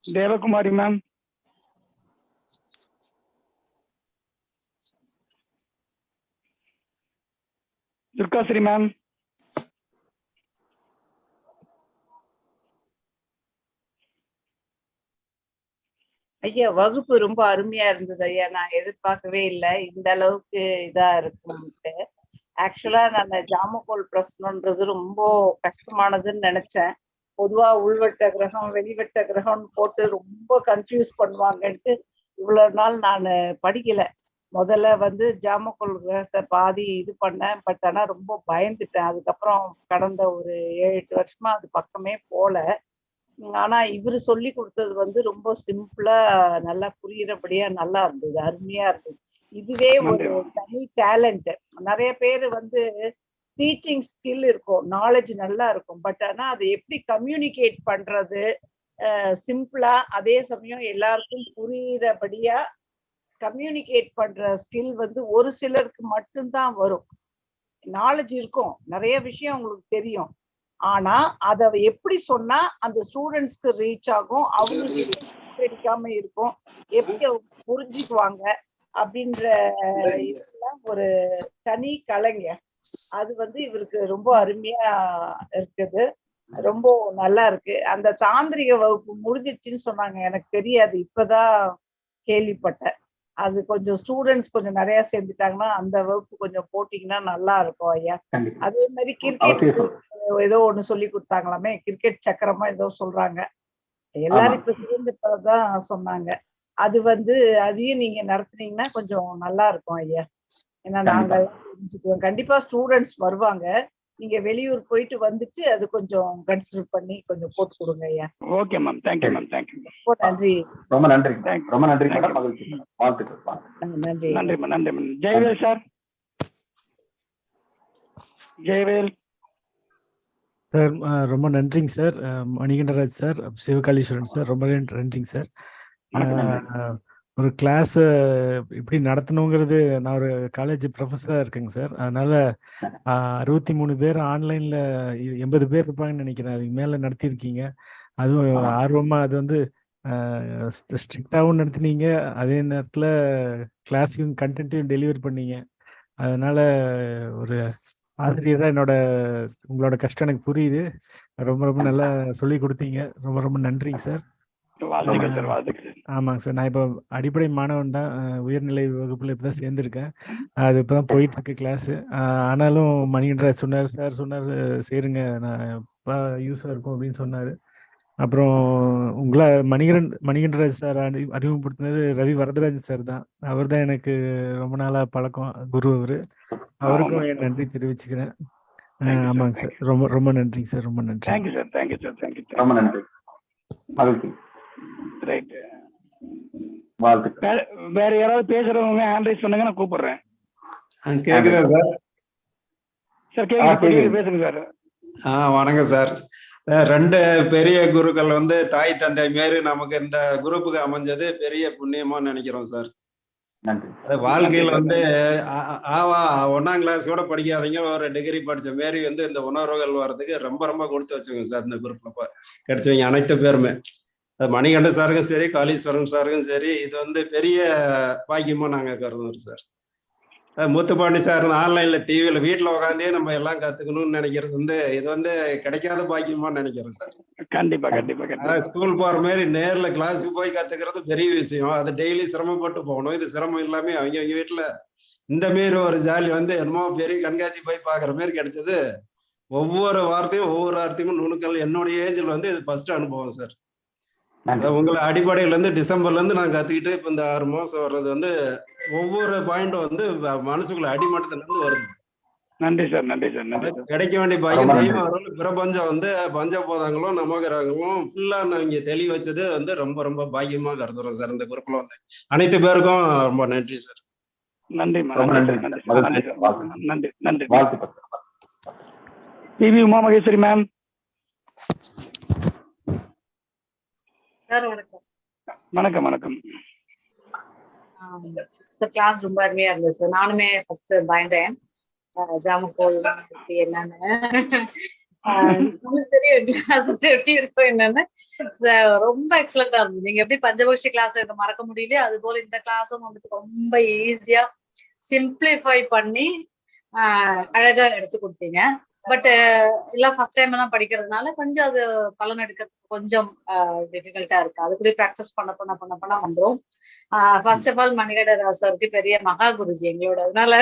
Devakumari ma'am. Durgasri ma'am. ஐயா வகுப்பு ரொம்ப அருமையா இருந்தது ஐயா. நான் எதிர்பார்க்கவே இல்லை இந்த அளவுக்கு இதா இருக்கும்ட்டு. ஆக்சுவலா நான் ஜாமக்கோல் பிரச்சனைன்றது ரொம்ப கஷ்டமானதுன்னு நினைச்சேன். பொதுவா உள்வட்ட கிரகம் வெளிவட்ட கிரகம்னு போட்டு ரொம்ப கன்ஃபியூஸ் பண்ணுவாங்கன்ட்டு இவ்வளவு நாள் நான் படிக்கல. முதல்ல வந்து ஜாமக்கோல் கிரகத்தை பாதி இது பண்ணேன். பட் ஆனா ரொம்ப பயந்துட்டேன். அதுக்கப்புறம் கடந்த ஒரு 7-8 வருஷமா அது பக்கமே போல. ஆனா இவரு சொல்லி கொடுத்தது வந்து ரொம்ப சிம்பிளா நல்லா புரியுறபடியா நல்லா இருந்தது, அருமையா இருந்தது. இதுவே ஒரு தனி டேலண்ட். நிறைய பேர் வந்து டீச்சிங் ஸ்கில் இருக்கும், நாலேஜ் நல்லா இருக்கும். பட் ஆனா அதை எப்படி கம்யூனிகேட் பண்றது சிம்பிளா, அதே சமயம் எல்லாருக்கும் புரியுறபடியா கம்யூனிகேட் பண்ற ஸ்கில் வந்து ஒரு சிலருக்கு மட்டும்தான் வரும். நாலேஜ் இருக்கும், நிறைய விஷயம் உங்களுக்கு தெரியும். ஆனா அதை எப்படி சொன்னா அந்த ஸ்டூடெண்ட்ஸ்க்கு ரீச் ஆகும், அவங்களுக்கு கிடைக்காம இருக்கும், எப்படி அவங்க புரிஞ்சுக்குவாங்க அப்படின்ற இதெல்லாம் ஒரு தனி கலைங்க. அது வந்து இவருக்கு ரொம்ப அருமையா இருக்குது, ரொம்ப நல்லா இருக்கு. அந்த தாந்திரிக வகுப்பு முடிஞ்சிச்சுன்னு சொன்னாங்க, எனக்கு தெரியாது, இப்பதான் கேள்விப்பட்டேன். அது கொஞ்சம் ஸ்டூடெண்ட்ஸ் கொஞ்சம் நிறைய சேர்ந்துட்டாங்கன்னா அந்த வகுப்பு கொஞ்சம் போட்டீங்கன்னா நல்லா இருக்கும் ஐயா. அதே மாதிரி கிரிக்கெட் ஏதோ ஒண்ணு சொல்லி கொடுத்தாங்களாமே, கிரிக்கெட் சக்கரமா ஏதோ சொல்றாங்க, எல்லாரும் இப்ப சேர்ந்துதான் சொன்னாங்க. அது அதையும் நீங்க நடத்துனீங்கன்னா கொஞ்சம் நல்லா இருக்கும் ஐயா. ஏன்னா நாங்க தெரிஞ்சுக்குவோம், கண்டிப்பா ஸ்டூடெண்ட்ஸ் வருவாங்க. நீங்க வெளியூர் போயிட்டு வந்துட்டு அது கொஞ்சம் கன்சிடர் பண்ணி கொஞ்சம் போட்டு கொடுங்க ஐயா. Okay ma'am, thank you ma'am, thank you. ரொம்ப நன்றி. ரொம்ப நன்றி, ரொம்ப நன்றி மேடம். மகிழ்ச்சி மேடம். வாழ்த்துக்கள். நன்றி நன்றி மேம், நன்றி ma'am. Jayavel sir. Jayavel sir ரொம்ப நன்றிங்க sir. Manikandaraj sir, Sivakaleeswaran sir, ரொம்ப நன்றிங்க சார். ஒரு கிளாஸ் இப்படி நடத்தணுங்கிறது, நான் ஒரு காலேஜ் ப்ரொஃபஸராக இருக்கேங்க சார். அதனால 63 பேர் ஆன்லைனில் 80 பேர் இருப்பாங்கன்னு நினைக்கிறேன், அதுக்கு மேலே நடத்தியிருக்கீங்க. அதுவும் ஆர்வமாக அது ஸ்ட்ரிக்டாகவும் நடத்தினீங்க, அதே நேரத்தில் கிளாஸையும் கண்டென்ட்டையும் டெலிவரி பண்ணீங்க. அதனால ஒரு ஆசிரியராக உங்களோட கஷ்டம் எனக்கு புரியுது. ரொம்ப ரொம்ப நல்லா சொல்லி கொடுத்தீங்க. ரொம்ப ரொம்ப நன்றிங்க சார். ஆமாங்க சார். நான் இப்போ அடிப்படை மாணவன் தான், உயர்நிலை வகுப்புல இப்பதான் சேர்ந்திருக்கேன். அது இப்பதான் போயிட்டு இருக்கு கிளாஸ். ஆனாலும் மணிகண்டராஜ் சொன்னார் சேருங்க, நான் யூஸா இருக்கும் அப்படின்னு சொன்னாரு. அப்புறம் உங்களை மணிகண்டராஜ் சார் அறிமுகப்படுத்தினது ரவி வரதராஜன் சார் தான். அவர் தான் எனக்கு ரொம்ப நாளா பழக்கம், குரு அவரு. அவருக்கும் என் நன்றி தெரிவிச்சுக்கிறேன். ஆமாங்க சார், ரொம்ப ரொம்ப நன்றிங்க சார். ரொம்ப நன்றி. Thank you sir, thank you sir, thank you. ரொம்ப நன்றி. மகிழ்ச்சி. ரைட். வாழ்த்துக்கள். வேற யாராவது பேசுறவங்க ஹேண்ட் ரைஸ் பண்ணுங்க, நான் கூப்பிடுறேன். கேக்குதா சார்? சார் கேக்குது, பேசுங்க சார். வணக்கம் சார். 2 பெரிய குருக்கள் தாய் தந்தை மாரி நமக்கு இந்த குரூப்புக்கு அமைஞ்சது பெரிய புண்ணியமா நினைக்கிறோம் சார். வாழ்க்கையில 1ஆம் கிளாஸ் கூட படிக்காதீங்க, ஒரு டிகிரி படிச்ச மாரி இந்த உணர்வுகள் வர்றதுக்கு ரொம்ப ரொம்ப கொடுத்து வச்சுக்கோங்க சார். இந்த குரூப்ல கிடைச்சவங்க அனைத்து பேருமே, மணிகண்டன் சாருக்கும் சரி, காளீஸ்வரன் சாருக்கும் சரி, இது பெரிய பாக்கியமா நாங்க கருதுறோம் சார். மூத்துப்பாண்டி சார் ஆன்லைன்ல டிவியில வீட்டுல உட்காந்தே நம்ம எல்லாம் கத்துக்கணும்னு நினைக்கிறது இது கிடைக்காத பாக்கியமா நினைக்கிறோம் சார். கண்டிப்பா கண்டிப்பா. ஸ்கூல் போற மாதிரி நேர்ல கிளாஸுக்கு போய் கத்துக்கிறது பெரிய விஷயம். அது டெய்லி சிரமப்பட்டு போகணும். இது சிரமம் இல்லாம அவங்க வீட்டுல இந்த மாரி ஒரு ஜாலி என்னமோ பெரிய கண்காட்சி போய் பாக்குற மாதிரி கிடைச்சது. ஒவ்வொரு வார்த்தையும் நுணுக்கள் என்னுடைய ஏஜ்ல இது ஃபர்ஸ்ட் அனுபவம் சார். உங்களை அடிப்படையில டிசம்பர்ல இருந்து நான் கத்துக்கிட்டு இப்ப இந்த 6 மாசம் வர்றது ஒவ்வொரு பாயிண்டும் மனசுக்குள்ள அடிமட்டத்துல வருது. நன்றி சார், நன்றி சார், நன்றி. கிடைக்க வேண்டிய பாக்கியம் தெய்வம் அருள் பிரபஞ்சம் பஞ்சபோதங்களும் நவகிரகங்களும் ஃபுல்லா இங்க தெளிவு வச்சது ரொம்ப ரொம்ப பாக்கியமா கருதுறோம் சார். இந்த குரூப்ல அனைத்து பேருக்கும் ரொம்ப நன்றி சார். நன்றி நன்றி நன்றி. TV Uma Maheswari ma'am. வணக்கம் வணக்கம். கிளாஸ் ரொம்ப அருமையா இருந்தது சார். நானுமே ஃபர்ஸ்ட் பயந்தேன், ஜாமக்கோல் என்னன்னு எப்படி இருக்கும் என்னன்னு. ரொம்ப எக்ஸலண்டா இருந்தது. நீங்க எப்படி பஞ்சபக்ஷி கிளாஸ் மறக்க முடியலையோ அது போல இந்த கிளாஸும் ரொம்ப ஈஸியா சிம்பிளிஃபை பண்ணி அழகா எடுத்து கொடுத்தீங்க. பட் எல்லாம் ஃபர்ஸ்ட் டைம் எல்லாம் படிக்கிறதுனால கொஞ்சம் அது பலன் எடுக்கிறதுக்கு கொஞ்சம் டிஃபிகல்ட்டா இருக்கு. அது கூட ப்ராக்டிஸ் பண்ண வந்துடும். ஃபர்ஸ்ட் ஆஃப் ஆல் மணிகண்டராஜ் சாருக்கு பெரிய மகா குருஜி எங்களோட, அதனால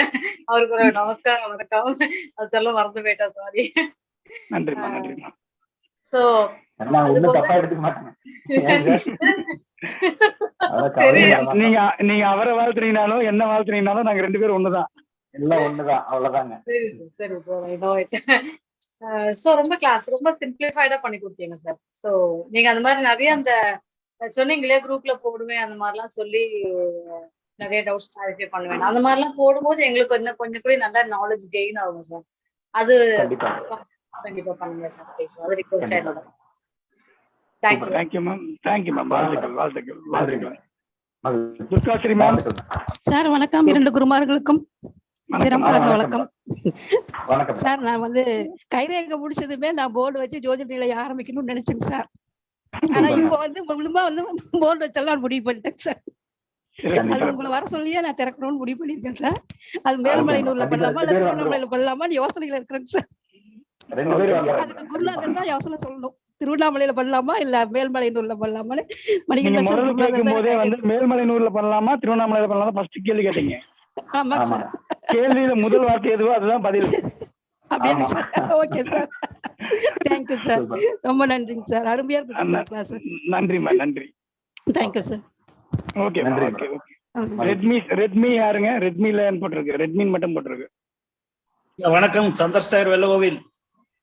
அவருக்கு ஒரு நமஸ்காரம், வணக்கம். அது சொல்ல மறந்து போயிட்டா, சாரி. நன்றிமா நன்றிமா. சோ நீங்க அவரை வாழ்த்துனீங்கனாலும் என்ன வாழ்த்துனீங்கனாலும் நாங்க 2 பேரும் ஒண்ணுதான், எல்லாம் ஒண்ணுதான், அவ்வளவுதாங்க. சரி சார். சோ ரொம்ப கிளாஸ் ரொம்ப சிம்பிளிஃபைடா பண்ணி கொடுத்தீங்க சார். சோ நீங்க அந்த மாதிரி நிறைய அந்த சொன்னீங்களே குரூப்ல போடுவேன் அந்த மாதிரிலாம் சொல்லி நிறைய டவுட்ஸ் கிளாரிஃபை பண்ணுவேன். அந்த மாதிரிலாம் போடும்போது எங்களுக்கு கொஞ்சம் கூட நல்ல நாலேஜ் கெயின் ஆகும் சார். அது கண்டிப்பா பண்ணுங்க சார். அது ரிக்வெஸ்ட் என்னோட. Thank you ma'am. Thank you ma'am. வாழ்த்துக்கள். துர்காஸ்ரீ மேம். சார் வணக்கம். 2 குருமார்களுக்கும் வணக்கம் சார். நான் கைரேகை முடிச்சதுமே நான் போர்டு வச்சு ஜோதிட நிலையை ஆரம்பிக்கணும்னு நினைச்சேங்க சார். ஆனா இப்போ முழுமா போர்டு வச்செல்லாம் முடிவு பண்ணிட்டேன் சார். அது உங்களை வர சொல்லியே நான் திறக்கணும்னு முடிவு பண்ணிருக்கேன் சார். அது மேல்மலையனூர்ல பண்ணலாமா இல்ல திருவண்ணாமலையில பண்ணலாமான்னு யோசனையில இருக்கிறேங்க சார். அதுக்கு குருநாதர் தான் யோசனை சொல்லணும். திருவண்ணாமலையில பண்ணலாமா இல்ல மேல்மலையனூர்ல பண்ணலாமான்னு நீங்க மணிகண்டன் சார் முதல்ல குருநாதர் கேட்கும் தான் போதே எனக்கு வந்து மேல்மலையனூர்ல பண்ணலாமா திருவண்ணாமலையில பண்ணலாமா ஃபர்ஸ்ட் கேள்வி கேட்டீங்க. ஆமாங்க சார். கேள்வியில முதல் வார்த்தை எதுவோ அதுதான் பதில். அப்படியாங்க sir. Okay sir. Thank you sir. ரொம்ப நன்றிங்க சார். அருமையா இருந்தது சார் கிளாஸ். நன்றிம்மா, நன்றி. Thank you sir. ஓகே நன்றி. Okay okay. ரெட்மி யாருங்க? ரெட்மில போட்டிருக்கு, ரெட்மின்னு மட்டும் போட்டிருக்கு. வணக்கம் சந்தர் சார், வெள்ளகோவில்.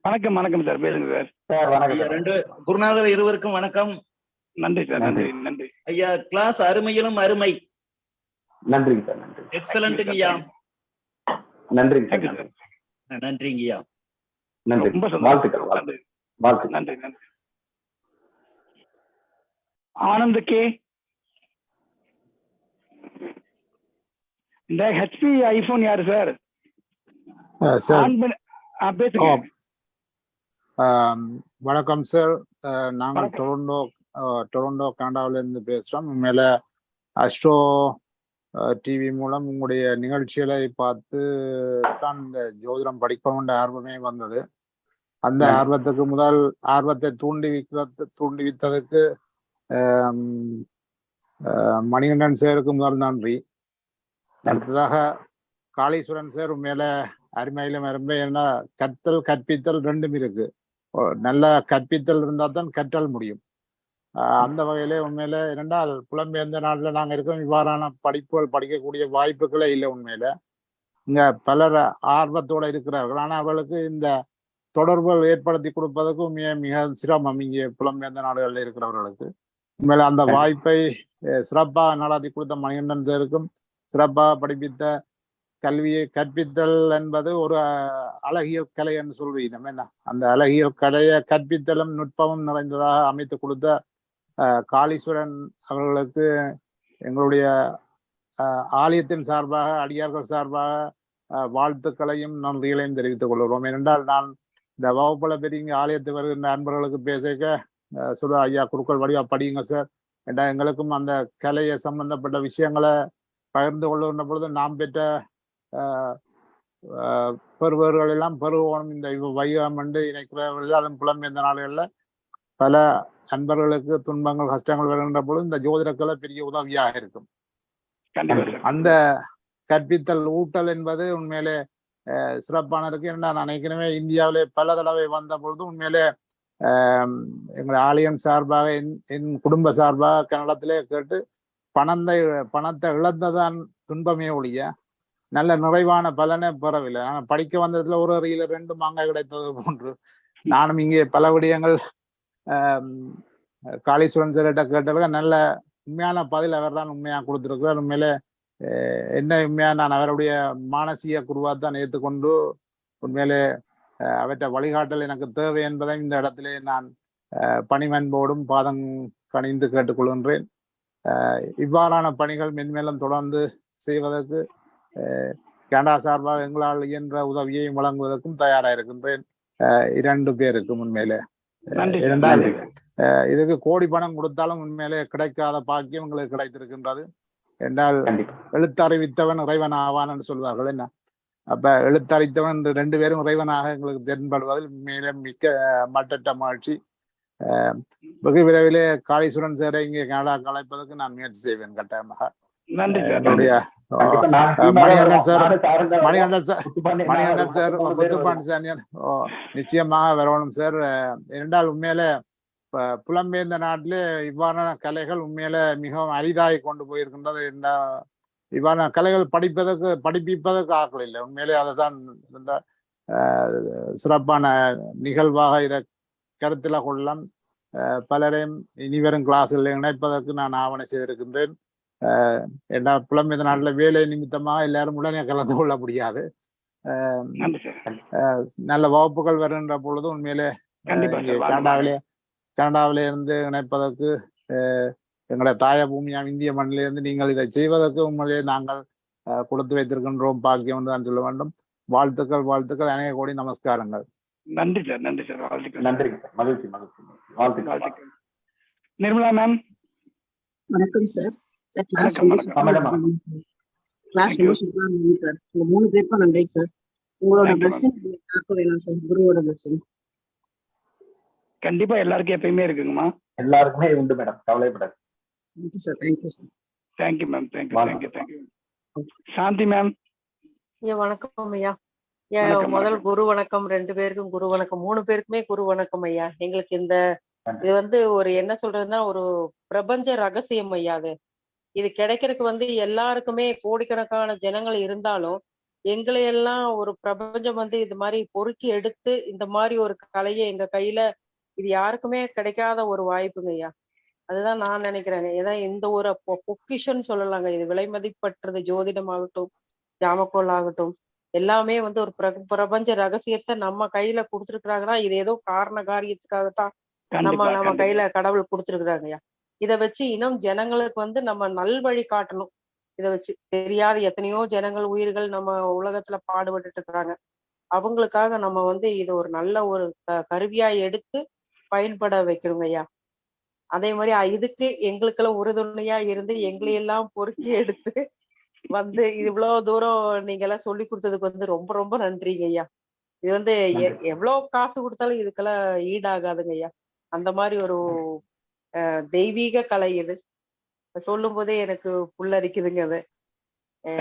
வணக்கம் வணக்கம் சார், பேசுங்க சார். சார் ஐயா வணக்கம். ரெண்டு குருநாதர் இருவருக்கும் வணக்கம். நன்றி சார், நன்றி நன்றி. ஐயா கிளாஸ் அருமையிலும் அருமை. நன்றிங்க சார். நன்றி. எக்ஸலண்ட்டுங்க ஐயா. நன்றிங்க தேங்க்யூ சார். சார். நன்றிங்க ஐயா. நன்றி. ரொம்ப வாழ்த்துக்கள். நன்றி வாழ்த்துக்கள். நன்றி நன்றி. ஆனந்த் கே, இந்த ஹெச்பி ஐபோன் யாரு சார்? சார் ஆன் பண்ணி பேசுங்க. வணக்கம் சார். நாங்கள் வணக்கம். டொரண்டோ கனடாவில இருந்து பேசுறோம். உண்மையில அஸ்ட்ரோ டிவி மூலம் உங்களுடைய நிகழ்ச்சிகளை பார்த்து தான் இந்த ஜோதிடம் படிக்கணுன்ற ஆர்வமே வந்தது. அந்த ஆர்வத்துக்கு முதல் ஆர்வத்தை தூண்டிவித்ததுக்கு மணிகண்டன் சாருக்கு முதல் நன்றி. அடுத்ததாக காளீஸ்வரன் சார் உண்மையில அருமையிலும் அருமை. ஏன்னா கற்பித்தல் ரெண்டும் இருக்கு. நல்ல கற்பித்தல் இருந்தா தான் கற்றல் முடியும். அந்த வகையிலே உண்மையில இரண்டால் புலம்பெயர்ந்த நாட்டில் நாங்கள் இருக்கோம், இவ்வாறான படிப்புகள் படிக்கக்கூடிய வாய்ப்புகளே இல்லை. உண்மையில இங்க பலர் ஆர்வத்தோட இருக்கிறார்கள், ஆனால் அவர்களுக்கு இந்த தொடர்புகள் ஏற்படுத்தி கொடுப்பதற்கு மிக சிரமம் இங்கே புலம்பெயர்ந்த நாடுகளில் இருக்கிறவர்களுக்கு. உண்மையில அந்த வாய்ப்பை சிறப்பாக நடத்தி கொடுத்த மணிகண்டன் சாருக்கும், சிறப்பாக படிப்பித்த கல்வியை கற்பித்தல் என்பது ஒரு அழகியல் கலை என்று சொல்வீங்க. என்ன அந்த அழகியல் கலையை கற்பித்தலும் நுட்பமும் நிறைந்ததாக அமைத்து கொடுத்த காளீஸ்வரன் அவர்களுக்கு எங்களுடைய ஆலயத்தின் சார்பாக, அடியார்கள் சார்பாக வாழ்த்துக்களையும் நன்றிகளையும் தெரிவித்துக் கொள்கிறோம். ஏனென்றால் நான் இந்த வகுப்புல பெரிய ஆலயத்து வருகின்ற அன்பர்களுக்கு பேசிக்க சொல்ல, ஐயா குருக்கள் வடிவா படியுங்க சார் என்றால் எங்களுக்கும் அந்த கலையை சம்பந்தப்பட்ட விஷயங்களை பகிர்ந்து கொள்ளுகின்ற பொழுது நாம் பெற்ற பெறுவர்கள் எல்லாம் பெறுவோம். இந்த வைகம் என்று இணைக்கிறவர்கள் அதன் புலம்பெயர்ந்த நாடுகளில் பல அன்பர்களுக்கு துன்பங்கள் கஷ்டங்கள் வருகின்ற பொழுது இந்த ஜோதிடக்கலை பெரிய உதவியாக இருக்கும். அந்த கற்பித்தல் ஊட்டல் என்பது உண்மையிலே சிறப்பான இருக்கு. ஏன்னா நான் நினைக்கிறேன் இந்தியாவிலே பல தடவை வந்த பொழுது உண்மையிலே எங்கள் ஆலயம் சார்பாக என் குடும்ப சார்பாக கன்னடத்திலே கேட்டு பணத்தை இழந்ததான் துன்பமே ஒழிய நல்ல நிறைவான பலனை பெறவில்லை. ஆனால் படிக்க வந்ததுல ஒரு அறியில 2 மாங்காய் கிடைத்தது போன்று நானும் இங்கே பல விடயங்கள் காளீஸ்வரன் சார்கிட்ட கேட்டது நல்ல உண்மையான பதில் அவர் தான் உண்மையாக கொடுத்திருக்கிறார். உண்மையிலே என்ன உண்மையா நான் அவருடைய மானசீக குருவாக தான் ஏற்றுக்கொண்டு உண்மையிலே அவற்றை வழிகாட்டல் எனக்கு தேவை என்பதை இந்த இடத்திலே நான் பணிமன்போடும் பாதம் கணிந்து கேட்டுக்கொள்கின்றேன். இவ்வாறான பணிகள் மென்மேலும் தொடர்ந்து செய்வதற்கு கனடா சார்பாக எங்களால் இயன்ற உதவியையும் வழங்குவதற்கும் தயாராக இருக்கின்றேன் 2 பேருக்கு. உண்மையிலே இரண்டால் இதுக்கு கோடி பணம் கொடுத்தாலும் உண்மையிலே கிடைக்காத பாக்கியம் எங்களுக்கு கிடைத்திருக்கின்றது. என்றால் எழுத்தறிவித்தவன் இறைவன் ஆவான் என்று சொல்வார்கள். என்ன அப்ப எழுத்தறித்தவன் 2 பேரும் இறைவனாக எங்களுக்கு தென்படுவதில் மேலும் மிக்க மட்டற்ற மகிழ்ச்சி. வெகு விரைவிலே காளீஸ்வரன் சாரை இங்கே கனடா கலைப்பதற்கு நான் முயற்சி செய்வேன் கட்டாயமாக. என்னுடைய மணிகண்டன் சார் முத்துப்பாண்டி சார் நிச்சயமாக வரணும் சார். இரண்டால் உண்மையில புலம்பெயர்ந்த நாட்டிலே இவ்வாறான கலைகள் உண்மையில மிகவும் அரிதாகி கொண்டு போயிருக்கின்றது. இவ்வாறான கலைகள் படிப்பிப்பதற்கு ஆக்கள் இல்லை. உண்மையிலே அதுதான் இந்த சிறப்பான நிகழ்வாக இதை கருத்துல கொள்ளலாம். பலரையும் இனிவரும் கிளாஸ்களில் இணைப்பதற்கு நான் ஆவணை செய்திருக்கின்றேன். ஏன்னா புலம்பெயர்ந்த நாட்டில் வேலை நிமித்தமாக எல்லாரும் உடனே கலந்து கொள்ள முடியாது. நல்ல வகுப்புகள் வருகின்ற பொழுது உண்மையிலே கனடாவிலே இருந்து இணைப்பதற்கு எங்களுடைய தாய பூமியாம் இந்திய மண்ணிலிருந்து நீங்கள் இதை செய்வதற்கு உண்மையிலே நாங்கள் கொடுத்து வைத்திருக்கின்றோம் பாக்கியம் என்று நான் சொல்ல வேண்டும். வாழ்த்துக்கள் அநேக கோடி நமஸ்காரங்கள். நன்றி சார், நன்றி சார், வாழ்த்துக்கள். நன்றி மகிழ்ச்சி வாழ்த்துக்கள். நிர்மலா மேம். வணக்கம் சார். கிளாஸ் ரொம்ப சூப்பரா இருந்தது சார். உங்க 3 பேருக்கும் நன்றி சார். உங்களோட பிரச்சனை வேணும் சார், குருவோட பிரச்சனை. கண்டிப்பா எல்லாருக்கும் எப்பயுமே இருக்குங்கம்மா. எல்லாருக்குமே உண்டு மேடம், கவலைப்படாது. Thank you sir, thank you sir. Thank you ma'am, thank you. Shanthi ma'am. ஐயா வணக்கம் ஐயா. ஐயா வணக்கம், முதல் வணக்கம். குரு வணக்கம், 2 பேருக்கும் குரு வணக்கம், 3 பேருக்குமே குரு வணக்கம் ஐயா. எங்களுக்கு இது வந்து ஒரு என்ன சொல்றதுன்னா ஒரு பிரபஞ்ச ரகசியம் ஐயா. இது கிடைக்கிறதுக்கு எல்லாருக்குமே கோடிக்கணக்கான ஜனங்கள் இருந்தாலும் எங்களை எல்லாம் ஒரு பிரபஞ்சம் இது மாதிரி பொறுக்கி எடுத்து இந்த மாதிரி ஒரு கலையை எங்க கையில இது யாருக்குமே கிடைக்காத ஒரு வாய்ப்புங்க ஐயா. அதுதான் நான் நினைக்கிறேங்க. ஏன்னா இந்த ஒரு பொக்கிஷன்னு சொல்லலாங்க. இது விலை மதிப்பற்றது. ஜோதிடம் ஆகட்டும், ஜாமக்கோல் ஆகட்டும், எல்லாமே ஒரு பிரபஞ்ச ரகசியத்தை நம்ம கையில கொடுத்துருக்குறாங்கன்னா இது ஏதோ காரண காரியத்துக்காகத்தான் நம்ம கையில கடவுள் கொடுத்துருக்குறாங்கய்யா. இதை வச்சு இன்னும் ஜனங்களுக்கு நம்ம நல்வழி காட்டணும். இதை வச்சு தெரியாத எத்தனையோ ஜனங்கள் உயிர்கள் நம்ம உலகத்துல பாடுபட்டு இருக்கிறாங்க. அவங்களுக்காக நம்ம இது ஒரு நல்ல ஒரு கருவியா எடுத்து பயன்பட வைக்கிறோங்க ஐயா. அதே மாதிரி இதுக்கு எங்களுக்கெல்லாம் உறுதுணையா இருந்து எங்களையெல்லாம் பொறுக்கி எடுத்து இவ்வளவு தூரம் நீங்க எல்லாம் சொல்லி கொடுத்ததுக்கு ரொம்ப ரொம்ப நன்றிங்க ஐயா. இது எவ்வளவு காசு கொடுத்தாலும் இதுக்கெல்லாம் ஈடாகாதுங்க ஐயா. அந்த மாதிரி ஒரு தெய்வீக கலை இது. சொல்லும் போதே எனக்கு புல்லரிக்குதுங்க. அது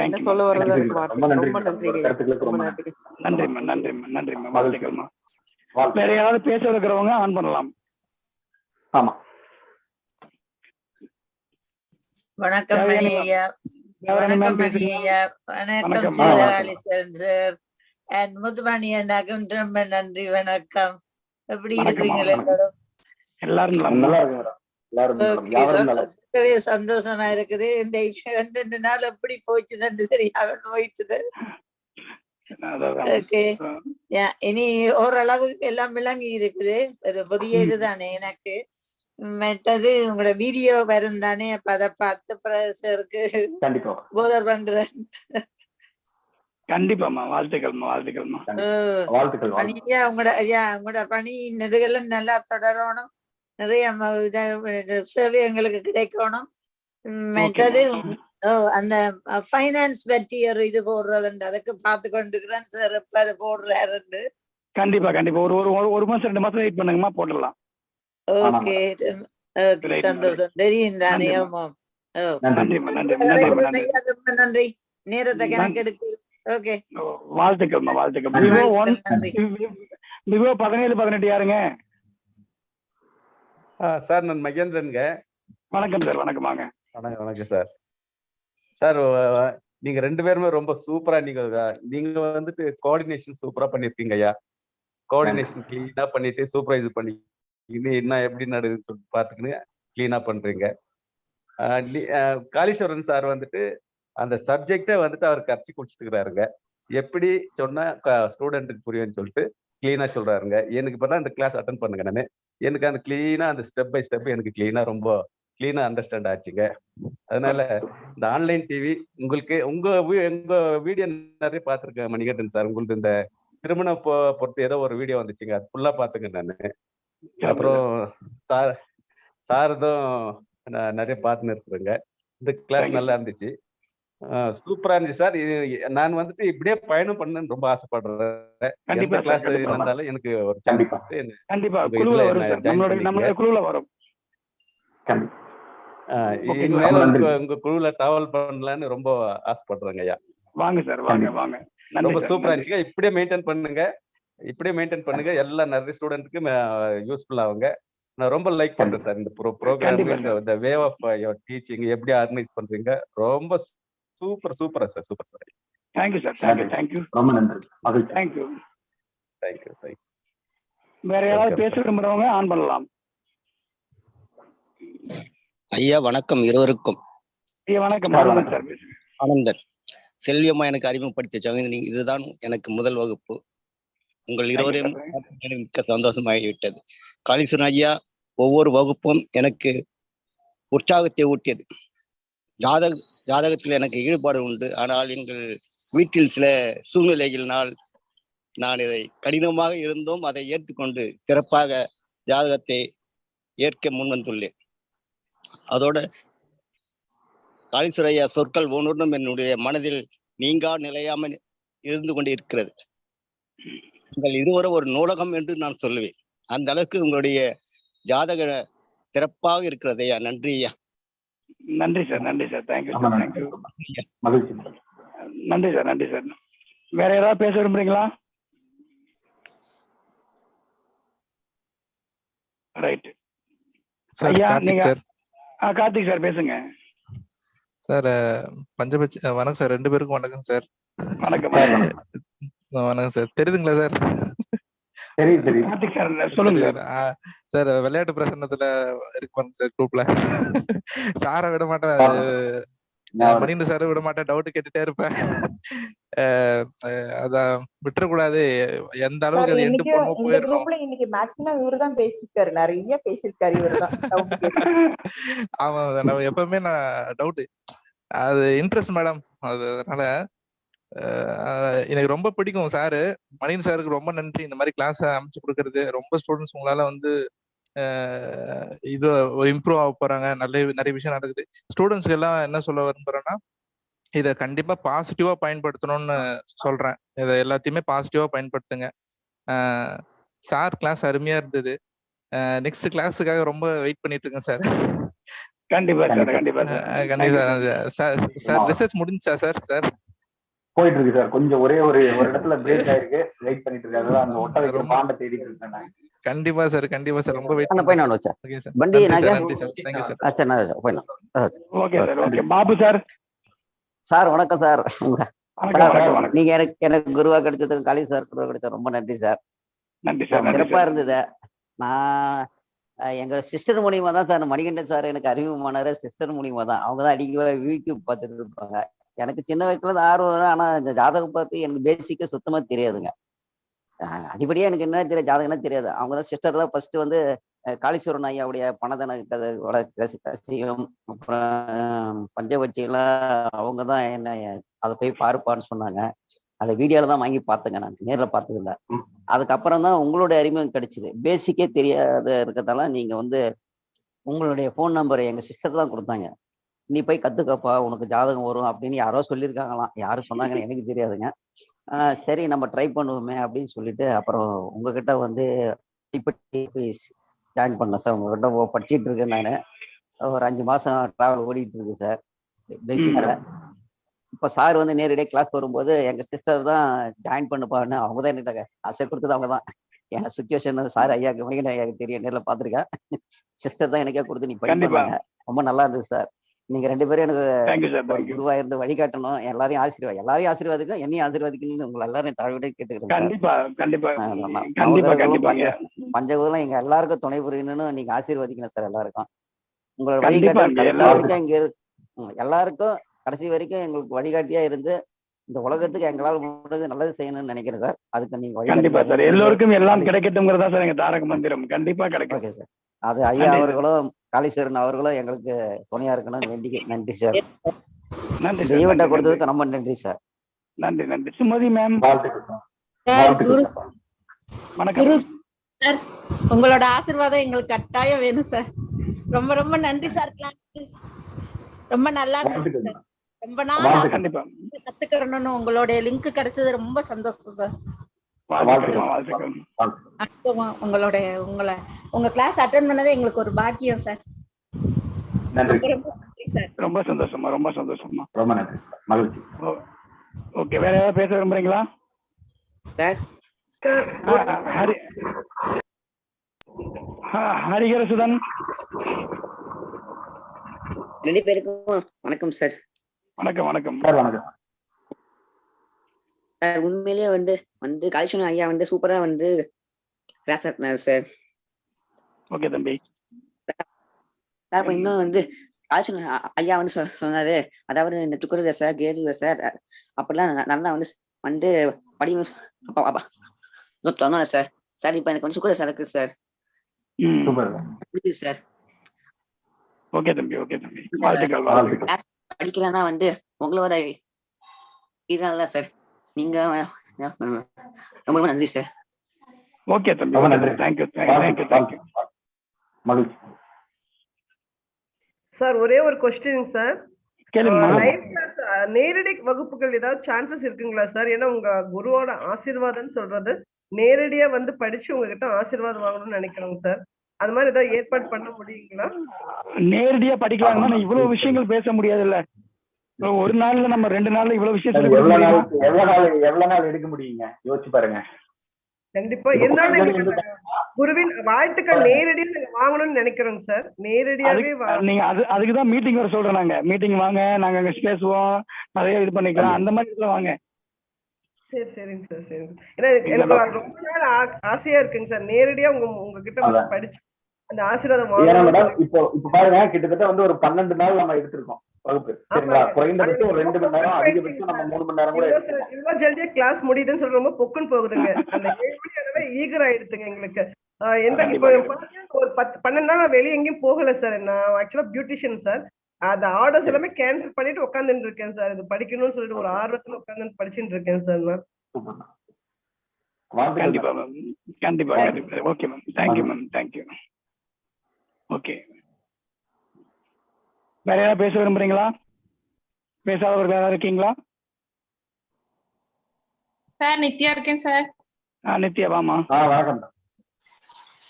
என்ன சொல்ல வர்றதா இருக்கு வார்த்தை. ரொம்ப நன்றிங்க. நன்றிம்மா. வாழ்த்துக்கள்மா. வேற யாராவது பேச இருக்கிறவங்க ஆன் பண்ணலாம். ஆமா. வணக்கம் ஐயா. வணக்கம் ஐயா. வணக்கம் சிவகாளீஸ்வரன் சார் அண்ட் முத்துமணி அண்ணாக்கும் ரொம்ப நன்றி. வணக்கம். எப்படி இருக்கிறீங்களா எல்லாரும்? சந்தோஷமா இருக்குது. 2 நாள் எப்படி போச்சுன்னு சரியாக போயிடுச்சு. ஓகே, இனி ஓரளவுக்கு எல்லாம் விளங்கி இருக்குது. ஒரு புதிய இதுதானே எனக்கு. மற்றது உங்களோட வீடியோ வரும் தானே, அப்ப அதை பார்த்து ப்ரொஃபஸருக்கு போதர் பண்றேன். கண்டிப்பாமா. வாழ்த்துக்கள்மா. பணியா உங்களோட பணி நெடுகளும் நல்லா தொடரணும். நிறைய சேவை எங்களுக்கு கிடைக்கணும். மற்றது அந்த பைனான்ஸ் பற்றி ஒரு இது போடுறதுண்டு, அதுக்கு பார்த்து கொண்டுக்கிறேன் சார். இப்ப அது போடுறாரு. கண்டிப்பா. ஒரு மாசம் 2 மாசம் வெயிட் பண்ணுங்கம்மா, போட்டுடலாம். ஓகே, சந்தோஷம். தெரியும் தானே. ஆமாம். நன்றி. நேரத்தை கணக்கெடுக்கு. ஓகே, வாழ்த்துக்கள்மா. விவோ 17-18 யாருங்க? சார் நான் மகேந்திரனுங்க. வணக்கம் சார். வணக்கமாங்க. வணக்கம் சார். சார் நீங்க 2 பேருமே ரொம்ப சூப்பரா நீங்க கோஆர்டினேஷன் சூப்பரா பண்ணிருக்கீங்க ஐயா. கோஆர்டினேஷன் கிளீனா பண்ணிட்டு சூப்பரா இது பண்ணி என்ன எப்படி நடக்குதுன்னு சொல்லிட்டு பாத்துக்கின்னு கிளீனா பண்றீங்க. காளீஸ்வரன் சார் அந்த சப்ஜெக்டை அவர் கரைச்சி குடிச்சிட்டு இருக்கிறாருங்க. எப்படி சொன்னா ஸ்டூடெண்ட்டுக்கு புரியும்னு சொல்லிட்டு கிளீனா சொல்றாருங்க. எனக்கு இப்பதான் இந்த கிளாஸ் அட்டன் பண்ணுங்க. நானு எனக்கு அந்த கிளீனா அந்த ஸ்டெப் பை ஸ்டெப் எனக்கு கிளீனா ரொம்ப கிளீனா அண்டர்ஸ்டாண்ட் ஆச்சுங்க. அதனால இந்த ஆன்லைன் டிவி உங்களுக்கு உங்க வீடியோ நிறைய பார்த்துருக்கேன் மணிகண்டன் சார். உங்களுக்கு இந்த திருமண பொறுத்து ஏதோ ஒரு வீடியோ வந்துச்சுங்க, அது ஃபுல்லா பாத்துங்க நானு. அப்புறம் சாரதும் நிறைய பார்த்துன்னு இருக்கிறேங்க. இந்த கிளாஸ் நல்லா இருந்துச்சு, சூப்பரா இருந்துச்சு சார். இது நான் இப்படியே பயணம் பண்ணணும்னு ரொம்ப ஆசைப்படுறேன். எந்த கிளாஸ் இருந்தாலும் எனக்கு ஒரு உங்க குழுல டிராவல் பண்ணலான்னு ரொம்ப ஆசைப்படுறேங்க ஐயா. வாங்க சார், வாங்க. ரொம்ப சூப்பரா இருந்துச்சுங்க. இப்படியே மெயின்டைன் பண்ணுங்க. எல்லா நிறைய ஸ்டூடெண்ட்க்கு யூஸ்ஃபுல் ஆகுங்க. நான் ரொம்ப லைக் பண்றேன் சார் இந்த ப்ரோக்ராம். இந்த வே ஆஃப் யுவர் டீச்சிங் எப்படி ஆர்கனைஸ் பண்றீங்க, ரொம்ப சூப்பரா sir. Super sir. Thank you sir. Thank you. ரொம்ப நன்றி. தேங்க்யூ. வேற யாராவது பேச விரும்புறவங்க ஆன் பண்ணலாம். ஐயா வணக்கம் இருவருக்கும். வணக்கம். ஆனந்தன் செல்வியம்மா எனக்கு அறிமுகப்படுத்திய இதுதான் எனக்கு முதல் வகுப்பு. உங்கள் இருவரையும் மிக்க சந்தோஷமாகிவிட்டது. காளீஸ்வரன் ஐயா ஒவ்வொரு வகுப்பும் எனக்கு உற்சாகத்தை ஊட்டியது. ஜாதகத்தில் எனக்கு ஈடுபாடு உண்டு. ஆனால் எங்கள் வீட்டில் சில சூழ்நிலைகளினால் நான் இதை கடினமாக இருந்தும் அதை ஏற்றுக்கொண்டு சிறப்பாக ஜாதகத்தை ஏற்க முன்வந்துள்ளேன். அதோட காளீஸ்வர ஐயா சொற்கள் ஒன்றும் என்னுடைய மனதில் நீங்கா நிலையாமல் இருந்து கொண்டு இருக்கிறது. நீங்கள் இருவரும் ஒரு நூலகம் என்று நான் சொல்லுவேன். அந்த அளவுக்கு உங்களுடைய ஜாதக சிறப்பாக இருக்கிறது ஐயா. நன்றி ஐயா. நன்றி சார், நன்றி சார், தேங்க்யூ சார், தேங்க்யூ. மகிழ்ச்சி. நன்றி சார், நன்றி சார். வேற ஏதாவது பேச விரும்புறீங்களா? ரைட் சார், ஐயா கார்த்திக் நீங்க சார். கார்த்திக் சார் பேசுங்க சார். பஞ்சபட்சி வணக்கம் சார், 2 பேருக்கும் வணக்கம் சார். வணக்கம் வணக்கம் சார். தெரியுதுங்களா சார்? கார்த்திக் சார் சொல்லுங்க சார். சார் விளையாட்டு பிரசன்னத்துல இருக்கு பாருங்க சார் குரூப்ல. சாரை விட மாட்டேன், மணிகண்டன் சாரை விட மாட்டேன், டவுட் கேட்டுட்டே இருப்பேன். அதான் விட்டுறக்கூடாது, எந்த அளவுக்கு அது எண்டு பண்ணுமோ போயிடணும். இன்னைக்கு மேக்ஸிமம் இவருதான் பேசிருக்காரு, நிறைய பேசிருக்காரு இவருதான். ஆமா, நம்ம எப்பவுமே நான் டவுட், அது இன்ட்ரெஸ்ட் மேடம். அதனால எனக்கு ரொம்ப பிடிக்கும் சாரு. மணிகண்டன் சாருக்கு ரொம்ப நன்றி. இந்த மாதிரி கிளாஸ் அமைச்சு கொடுக்கறது, ரொம்ப ஸ்டூடெண்ட்ஸ் உங்களால வந்து இது இம்ப்ரூவ் ஆக போறாங்க. நிறைய விஷயம் நடக்குது. ஸ்டூடெண்ட்ஸ்க்கு எல்லாம் என்ன சொல்ல விரும்புறேன்னா, இதை கண்டிப்பா பாசிட்டிவா பயன்படுத்தணும்னு சொல்றேன். இதை எல்லாத்தையுமே பாசிட்டிவா பயன்படுத்துங்க. சார் கிளாஸ் அருமையா இருந்தது. நெக்ஸ்ட் கிளாஸுக்காக ரொம்ப வெயிட் பண்ணிட்டு இருக்கேன் சார். கண்டிப்பா சார், கண்டிப்பா கண்டிப்பா சார். சார் ரிசர்ச் முடிஞ்சா சார்? சார் போயிட்டு இருக்கு சார். கொஞ்சம் ஒரே ஒரு இடத்துல பிரேக் ஆயிருக்கு, வெயிட் பண்ணிட்டு இருக்காரு. அதான் அந்த ஒட்ட வைக்கிற பாண்டை தேடிட்டு இருக்கேன் நான். கண்டிப்பா சார், கண்டிப்பா சார், ரொம்ப வெயிட் போய் நான் வச்சேன் ஓகே சார். வண்டி நன்றி சார், நன்றி சார், தேங்க்யூ சார். சரி நான் போய் okay sir. Okay Babu sir. Sir வணக்கம் சார். வணக்கம். நீங்க எனக்கு குருவா கிடைச்சதுக்கு, காளி சார் குருவா கிடைச்சது ரொம்ப நன்றி சார். நன்றி சார். சிறப்பா இருந்தது. நான் எங்க சிஸ்டர் மூலியமா தான் சார் மணிகண்டன் சார் எனக்கு அறிமுகமானாரு. சிஸ்டர் மூலியமா தான். அவங்க தான் அடிக்கடி யூடியூப் பார்த்துட்டு இருப்பாங்க. எனக்கு சின்ன வயசுல இருந்து ஆர்வம் வரும். ஆனா இந்த ஜாதகம் பார்த்து எனக்கு பேசிக்கா சுத்தமா தெரியாதுங்க. அடிப்படையா எனக்கு என்ன தெரியாது, ஜாதகம்னா தெரியாது. அவங்க தான் சிஸ்டர் தான் ஃபர்ஸ்ட் வந்து காளீஸ்வரன் ஐயாவுடைய பணதன கதையோட கசியம், அப்புறம் பஞ்சபட்சியெல்லாம் அவங்க தான் என்ன அதை போய் பாருப்பான்னு சொன்னாங்க. அதை வீடியோல தான் வாங்கி பார்த்தேங்க, நான் நேர்ல பார்த்தது இல்லை. அதுக்கப்புறம் தான் உங்களுடைய அறிமுகம் கிடைச்சிது. பேசிக்கே தெரியாத இருக்கிறதால நீங்க வந்து உங்களுடைய ஃபோன் நம்பர் எங்க சிஸ்டர் தான் கொடுத்தாங்க. நீ போய் கத்துக்கப்பா, உனக்கு ஜாதகம் வரும் அப்படின்னு யாரோ சொல்லியிருக்காங்களாம். யாரும் சொன்னாங்கன்னு எனக்கு தெரியாதுங்க. சரி நம்ம ட்ரை பண்ணுவோமே அப்படின்னு சொல்லிட்டு அப்புறம் உங்ககிட்ட வந்து ஜாயின் பண்ணேன் சார். உங்ககிட்ட படிச்சுட்டு இருக்கேன் நான். ஒரு 5 மாசம் டிராவல் ஓடிட்டு இருக்கு சார் பேசிக்கல. இப்போ சார் வந்து நேரடியாக கிளாஸ் வரும்போது எங்க சிஸ்டர் தான் ஜாயின் பண்ணுப்பான்னு அவங்க தான் என்ன ஆசை கொடுத்தது. அவங்க தான் என் சுச்சுவேஷன் சார் ஐயாக்கு மணிகண்டன் ஐயாக்கு தெரியும், நேரில் பார்த்துருக்கேன். சிஸ்டர் தான் எனக்கே கொடுத்து நீ படிப்பாங்க. ரொம்ப நல்லா இருந்தது சார். நீங்க 2 பேரும் எனக்கு ஒரு குருவா இருந்து வழிகாட்டணும். எல்லாரையும் ஆசீர்வாதிக்கும், என்னையும் ஆசீர்வாதிக்கணும்னு உங்களை எல்லாரும் தாழ்விட கேட்டுக்கிறேன். கண்டிப்பா கண்டிப்பா பஞ்சபூதம் எங்க எல்லாருக்கும் துணை புரியணும்னு நீங்க ஆசீர்வதிக்கணும் சார். எல்லாருக்கும் உங்களோட வழிகாட்டம் கடைசி வரைக்கும் இங்க எல்லாருக்கும் கடைசி வரைக்கும் எங்களுக்கு வழிகாட்டியா இருந்து இந்த உலகத்துக்கு எங்களால் முடிஞ்சது நல்லது செய்யணும்னு நினைக்கிறேன் சார். அதுக்கு நீங்க கண்டிப்பா சார், எல்லோருக்கும் எல்லாம் கிடைக்கட்டும்ங்கிறதா சார் எங்க தாரக மந்திரம். கண்டிப்பா கிடைக்கும். Okay sir. அது ஐயா அவர்களும் காளீஸ்வரன் அவர்களும் எங்களுக்கு துணையா இருக்கணும்னு வேண்டிக்க. நன்றி சார். நன்றி. ஈவெண்ட்டை கொடுத்ததுக்கு ரொம்ப நன்றி சார். நன்றி நன்றி. சுமதி மேம். வணக்கம் சார். உங்களோட ஆசீர்வாதம் எங்களுக்கு கட்டாயம் வேணும் சார். ரொம்ப ரொம்ப நன்றி சார். ரொம்ப நல்லா இருக்கு. ரொம்ப நாள் கத்துக்கிறோம்னு உங்களுடைய லிங்க் கிடைச்சது ரொம்ப சந்தோஷம் சார். உங்க கிளாஸ் அட்டெண்ட் பண்ணதே எங்களுக்கு ஒரு பாக்கியம் சார். ரொம்ப சந்தோஷமா, ரொம்ப சந்தோஷமா. ரொம்ப நன்றி, மகிழ்ச்சி. ஓகே, வேற ஏதாவது பேச விரும்புறீங்களா சார்? ஹரிகரசுதன். 2 பேருக்கும் வணக்கம் சார். வணக்கம் வணக்கம் சார். வணக்கம் சார். உண்மையிலேயே வந்து காளீஸ்வரன் ஐயா சூப்பரா கிளாஸ் நடத்தினார் சார். ஓகே தம்பி. சார் இன்னும் காளீஸ்வரன் ஐயா சொன்னாரு, அதாவது இந்த சுக்கர தசை, கேது தசை அப்படிலாம் நல்லா படிங்க சொன்னாங்க சார். சார் இப்ப எனக்கு சுக்கர தசை இருக்கு சார். சார் ஓகே தம்பி, ஓகே தம்பி. வாழ்த்துக்கள். படிக்கலன்னா உங்களோட இதனால சார். நீங்க ரொம்ப நன்றி சார். ஓகே தம்பி, ரொம்ப நன்றி. Thank you thank you thank you. மகிழ்ச்சி சார். ஒரே ஒரு கொஸ்டின் சார். நேரடி வகுப்புகள் ஏதாவது சான்சஸ் இருக்குங்களா சார்? ஏன்னா உங்க குருவோட ஆசீர்வாதம்னு சொல்றது நேரடியா வந்து படிச்சு உங்ககிட்ட ஆசீர்வாதம் வாங்கணும்னு நினைக்கிறோங்க சார். அது மாதிரி ஏதாவது ஏற்பாடு பண்ண முடியுங்களா? நேரடியா படிக்கலாம்னா இவ்வளவு விஷயங்கள் பேச முடியாதுல்ல. ஒரு நாள்ல நம்ம 2 நாள்ல இவ்வளவு விஷயம் சொல்லி கொடுக்க எவ்வளவு முடியுமா? நாள் எடுக்க முடியுங்க? யோசிச்சு பாருங்க. கண்டிப்பா. இருந்தாலும் எங்களுக்கு குருவின் வாழ்த்துக்கள் நேரடியா நாங்க வாங்கணும்னு நினைக்கிறோங்க சார். நேரடியாவே நீங்க அதுக்குதான் மீட்டிங் வர சொல்றோம். நாங்க மீட்டிங் வாங்க, நாங்க அங்க பேசுவோம், நிறைய இது பண்ணிக்கலாம், அந்த மாதிரி இதுல வாங்க. சரி சரிங்க சார் சரிங்க. ஏன்னா எனக்கு ரொம்ப நாள் ஆசையா இருக்குங்க சார், நேரடியா உங்ககிட்ட வந்து படிச்சு அந்த ஆசீர்வாதம் ஏன்னா மேடம் வாங்கணும். இப்போ பாருங்க, கிட்டத்தட்ட வந்து ஒரு 12 நாள் நம்ம எடுத்திருக்கோம் வகுப்பு. சரிங்களா? குறைந்தபட்சம் ஒரு 2 மணி நேரம், அதிகபட்சம் நம்ம 3 மணி நேரம் கூட எடுத்திருக்கோம். இவ்வளவு ஜல்தியா கிளாஸ் முடியுதுன்னு சொல்ற ரொம்ப பொக்குன்னு போகுதுங்க. அந்த 7 மணி அளவே ஈகர் ஆயிடுதுங்க எங்களுக்கு. எந்த இப்போ ஒரு 12 நாள் நான் வெளியே எங்கேயும் போகல சார். நான் ஆக்சுவலா பியூட்டிஷியன் சார். அந்த ஆர்டர்ஸ் எல்லாமே கேன்சல் பண்ணிட்டு உட்காந்துட்டு இருக்கேன் சார். இது படிக்கணும்னு சொல்லிட்டு ஒரு ஆர்வத்துல உட்காந்து படிச்சுட்டு இருக்கேன் சார் நான். கண்டிப்பா மேம், கண்டிப்பா கண்டிப்பா. Okay ma'am, thank you ma'am, thank you. Okay, வேற யாராவது பேச விரும்புறீங்களா? பேசாதவர்கள் யாராவது இருக்கீங்களா? சார் நித்யா இருக்கேன் சார். நித்யா வாமா. வணக்கம்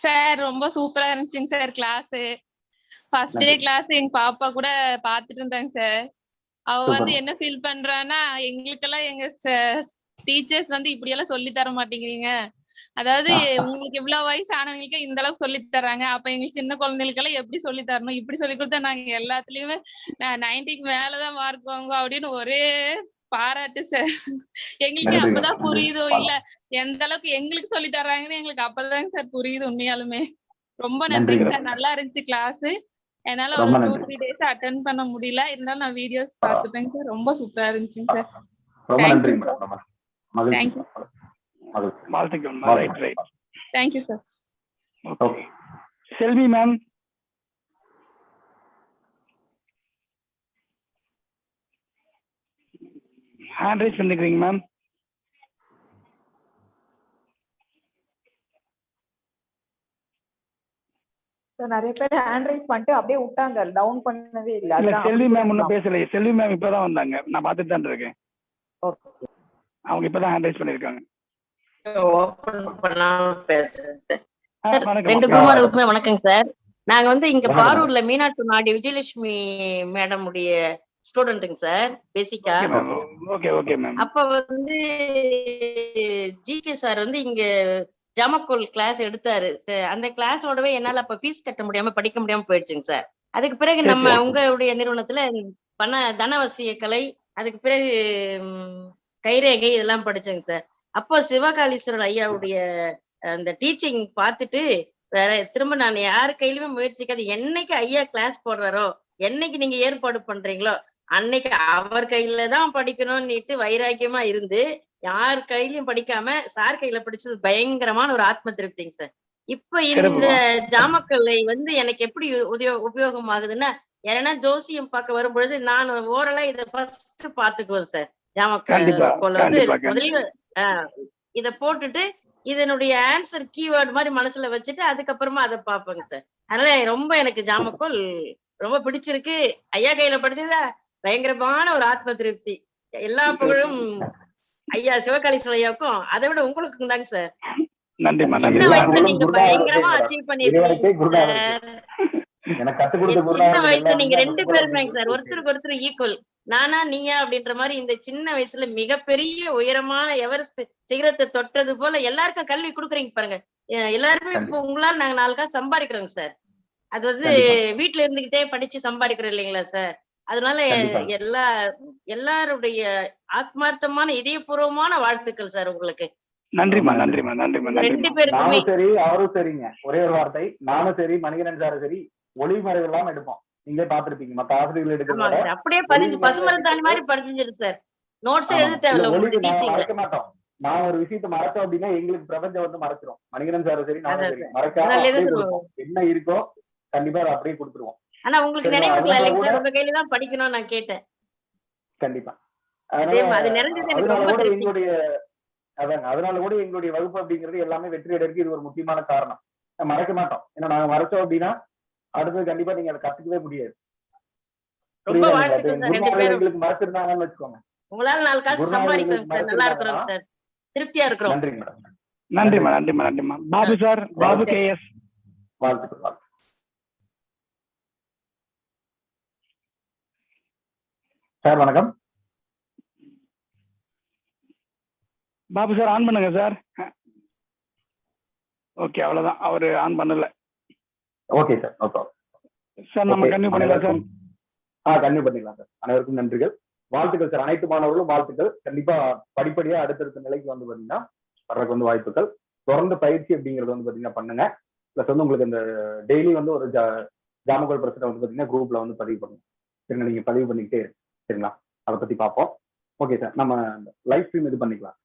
சார். ரொம்ப சூப்பரா இருந்துச்சுங்க sir class. First day class எங்க பாப்பா கூட பாத்துட்டு இருந்தாங்க சார். அவ வந்து என்ன ஃபீல் பண்றான்னா, எங்களுக்கெல்லாம் எங்க டீச்சர்ஸ் வந்து இப்படி எல்லாம் சொல்லி தர மாட்டேங்கிறீங்க. அதாவது உங்களுக்கு இவ்வளவு வயசு ஆனவங்களுக்கு இந்த அளவுக்கு சொல்லி தர்றாங்க, அப்ப எங்களுக்கு சின்ன குழந்தைகளுக்கு எல்லாம் எப்படி சொல்லி தரணும்? இப்படி சொல்லி கொடுத்தா நாங்க எல்லாத்துலயுமே 90க்கு மேலதான் மார்க் வாங்குவோம் அப்படின்னு ஒரே பாராட்டு சார். எங்களுக்கு அப்பதான் புரியுதோ இல்ல எந்த அளவுக்கு எங்களுக்கு சொல்லி தர்றாங்கன்னு எங்களுக்கு அப்பதாங்க சார் புரியுது உண்மையாலுமே. ரொம்ப நன்றிங்க சார். நல்லா இருந்துச்சு கிளாஸ். என்னால ஒரு 2-3 டேஸ் அட்டென்ட் பண்ண முடியல, இருந்தாலும் நான் வீடியோஸ் பார்த்துப்பேங்க சார். ரொம்ப சூப்பரா இருந்துச்சுங்க சார். ரொம்ப நன்றி மேடம். தேங்க்யூ. வாழ்த்துக்கள். Right right. Thank you sir. Okay, Selvi ma'am. Hand raise பண்ணிக்கிறீங்க மேம். நிறைய பேர் ஹேண்ட் ரைஸ் பண்ணிட்டு அப்படியே விட்டாங்க, டவுன் பண்ணவே இல்ல. இல்ல, செல்வி மேம் ஒன்னும் பேசல. செல்வி மேம் இப்பதான் வந்தாங்க, நான் பார்த்துட்டு தான் இருக்கேன். அவங்க இப்பதான் ஹேண்ட் ரைஸ் பண்ணிருக்காங்க. ரெண்டு குருமார்களுக்குமே வணக்கங்க சார். நாங்க வந்து இங்க பாரூர்ல மீனாட்டு நாடி விஜயலட்சுமி மேடம் உடைய ஸ்டூடெண்ட்டுங்க சார் பேசிக்கா. அப்ப வந்து ஜிகே சார் வந்து இங்க ஜாமக்கோல் கிளாஸ் எடுத்தாரு. அந்த கிளாஸோடவே என்னால அப்ப ஃபீஸ் கட்ட முடியாம படிக்க முடியாம போயிடுச்சுங்க சார். அதுக்கு பிறகு நம்ம உங்களுடைய நிறுவனத்துல தனவசிய கலை, அதுக்கு பிறகு கைரேகை இதெல்லாம் படிச்சேங்க சார். அப்போ சிவகாளீஸ்வரர் ஐயாவுடைய அந்த டீச்சிங் பார்த்துட்டு வேற திரும்ப நான் யாரு கையிலுமே முயற்சிக்காது. என்னைக்கு ஐயா கிளாஸ் போடுறாரோ, என்னைக்கு நீங்க ஏற்பாடு பண்றீங்களோ அன்னைக்கு அவர் கையில தான் படிக்கணும்னுட்டு வைராக்கியமா இருந்து யார் கையிலயும் படிக்காம சார் கையில படிச்சது பயங்கரமான ஒரு ஆத்ம திருப்திங்க சார். இப்ப இந்த ஜாமக்கல்லை வந்து எனக்கு எப்படி உபயோகம் ஆகுதுன்னா, யாரனா ஜோசியம் பார்க்க வரும்பொழுது நான் ஓரளா இதை ஃபர்ஸ்ட் பாத்துக்குவேன் சார். ஜாமக்கல்ல வந்து முதல்ல இத போட்டுட்டு இதனுடைய ஆன்சர் கீவேர்டு மாதிரி மனசுல வச்சுட்டு அதுக்கப்புறமா அதை பார்ப்பேங்க சார். அதனால ரொம்ப எனக்கு ஜாமக்கோல் ரொம்ப பிடிச்சிருக்கு. ஐயா கையில படிச்சதா பயங்கரமான ஒரு ஆத்ம திருப்தி. எல்லா புகழும் ஐயா சிவகாளீஸ்வரர் ஐயாவுக்கும், அதை விட உங்களுக்கு தாங்க சார். சின்ன வயசுல நீங்க பயங்கரமா அச்சீவ் பண்ணிருக்கீங்க. சின்ன வயசுல நீங்க 2 பேருமே சார் ஒருத்தருக்கு ஒருத்தர் ஈக்குவல். நானா நீயா அப்படின்ற மாதிரி இந்த சின்ன வயசுல மிகப்பெரிய உயரமான எவரெஸ்ட் சிகரத்தை தொட்டது போல எல்லாருக்கும் கல்வி கொடுக்குறீங்க பாருங்க. எல்லாருமே இப்போ உங்களால நாங்க 4 காசு சம்பாதிக்கிறோங்க சார். அது வந்து வீட்டுல இருந்துகிட்டே படிச்சு சம்பாதிக்கிறோம் இல்லைங்களா சார். அதனால எல்லாருடைய ஆத்மார்த்தமான இதயபூர்வமான வாழ்த்துக்கள் சார் உங்களுக்கு. நன்றிமா நன்றிமா நன்றிமா. 2 பேருக்குமே சரி, அவரும் சரிங்க. ஒரே ஒரு வார்த்தை, நானும் சரி மணிகண்டன் சாரும் சரி ஒளிமறைவு இல்லாம எடுப்போம். நீங்களே பாத்துருப்பீங்க மத்த ஆசிரியர்கள் எடுக்கிறத அப்படியே பதிஞ்சு பசுமரத்தாணி மாதிரி படிஞ்சிருக்கு சார். நோட்ஸ் எழுத தேவையில்ல. மறக்க மாட்டோம். நான் ஒரு விஷயத்த மறச்சோம் அப்படின்னா எங்களுக்கு பிரபஞ்சம் வந்து மறைச்சிரும். மணிகண்டன் சாரும் சரி நானும் சரி மறக்காம என்ன இருக்கோ கண்டிப்பா அதை அப்படியே கொடுத்துருவோம். ஆனா உங்களுக்கு நினைவுகள் இல்லைங்க சார், உங்க கையில தான் படிக்கணும் நான் கேட்டேன். கண்டிப்பா. அது நிறைஞ்சது எனக்கு ரொம்ப எங்களுடைய அதனால கூட எங்களுடைய வகுப்பு அப்படிங்கிறது எல்லாமே வெற்றி அடைறதுக்கு இது ஒரு முக்கியமான காரணம். மறக்க மாட்டோம். ஏன்னா நாங்க மறைச்சோம் அப்படின்னா அடுத்தது கண்டிப்பா நீங்க அதை கத்துக்கவே முடியாது. ரொம்ப வாழ்த்துக்கள் சார் ரெண்டு பேரும். எங்களுக்கு மறைச்சிருந்தாங்கன்னு வச்சுக்கோங்க. உங்களால 4 காசு சம்பாதிக்கிறோம் சார். நல்லா இருக்கிறோம் சார். திருப்தியா இருக்கிறோம். நன்றி மேடம். நன்றிம்மா நன்றிம்மா நன்றிம்மா. Babu sir, Babu K S. வாழ்த்துக்கள். சார் வணக்கம். பாபு சார் ஆன் பண்ணுங்க சார். ஓகே அவ்வளவுதான், அவரு ஆன் பண்ணல. Okay sir, no problem sir. நம்ம கன்டினியூ பண்ணிடலாம் சார். கன்டினியூ பண்ணிக்கலாம் சார். அனைவருக்கும் நன்றிகள், வாழ்த்துக்கள் சார். அனைத்து மாணவர்களும் வாழ்த்துக்கள். கண்டிப்பா படிப்படியா அடுத்தடுத்த நிலைக்கு வந்து பாத்தீங்கன்னா வர்றதுக்கு வந்து வாய்ப்புகள். தொடர்ந்து பயிற்சி அப்படிங்கறது வந்து பாத்தீங்கன்னா பண்ணுங்க. பிளஸ் வந்து உங்களுக்கு இந்த டெய்லி வந்து ஒரு ஜாமகோல் பிரச்சனை வந்து பாத்தீங்கன்னா குரூப்ல வந்து பதிவு பண்ணுங்க. சரிங்களா, நீங்க பதிவு பண்ணிக்கிட்டே இருக்கு. சரிங்களா, அதை பத்தி பார்ப்போம். ஓகே சார், நம்ம லைவ் ஸ்ட்ரீம் இது பண்ணிக்கலாம்.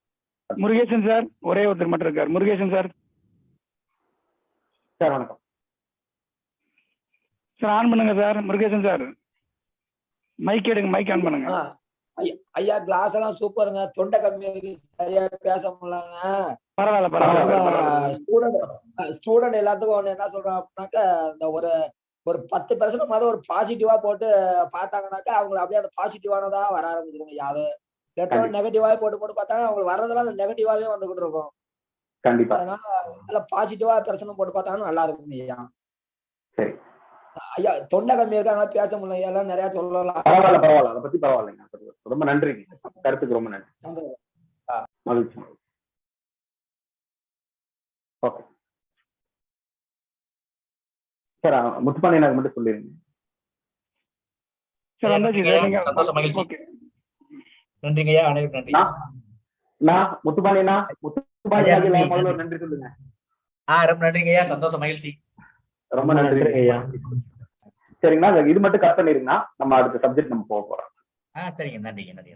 முருகேசன் சார், ஒரே ஒருத்தர் மட்டும் இருக்காரு. முருகேசன் சார். சார் வணக்கம் சார், ஆன் பண்ணுங்க சார். முருகேசன் சார், மைக் எடுங்க, மைக் ஆன் பண்ணுங்க. ஐயா கிளாஸ் எல்லாம் சூப்பருங்க. தொண்டை கம்மியா இருக்கு, சரியா பேச முடியலங்க. பரவாயில்ல பரவாயில்ல. ஸ்டூடெண்ட் எல்லாத்துக்கும் ஒண்ணு என்ன சொல்றோம் அப்படின்னாக்கா, இந்த ஒரு 10% மாதிரி ஒரு பாசிட்டிவா போட்டு பார்த்தாங்கன்னாக்கா அவங்களுக்கு அப்படியே அந்த பாசிட்டிவானதா வர ஆரம்பிச்சிருங்க. யாரு எடுத்தவங்க நெகட்டிவாவே போட்டு பார்த்தாங்க, அவங்களுக்கு வர்றதெல்லாம் அந்த நெகட்டிவாவே வந்துகிட்டு இருக்கும். கண்டிப்பா. அதனால நல்லா பாசிட்டிவா பிரச்சனை போட்டு பார்த்தாங்கன்னா நல்லா இருக்கும் ஐயா. சரி ஐயா, தொண்டை கம்மியா இருக்காங்க, பேச முடியல, எல்லாம் நிறைய சொல்லலாம். பரவாயில்ல, அதை பத்தி பரவாயில்லைங்க. ரொம்ப நன்றி, கருத்துக்கு ரொம்ப நன்றி. மகிழ்ச்சி. ஓகே சார், முத்துப்பாண்டி எனக்கு மட்டும் சொல்லிருங்க சார். சந்தோஷம், மகிழ்ச்சி. நன்றிங்கய்யா, அனைவருக்கும் நன்றி. நான் முத்துப்பாண்டியனா, முத்துப்பாண்டி முதல்ல ஒரு நன்றி சொல்லுங்க. ரொம்ப நன்றிங்கய்யா, சந்தோஷம், மகிழ்ச்சி. ரொம்ப நன்றி ஐயா. சரிங்களா, இது மட்டும் கட் பண்ணிருங்கன்னா நம்ம அடுத்த சப்ஜெக்ட் நம்ம போக போறோம். சரிங்க, நன்றிங்க, நன்றி.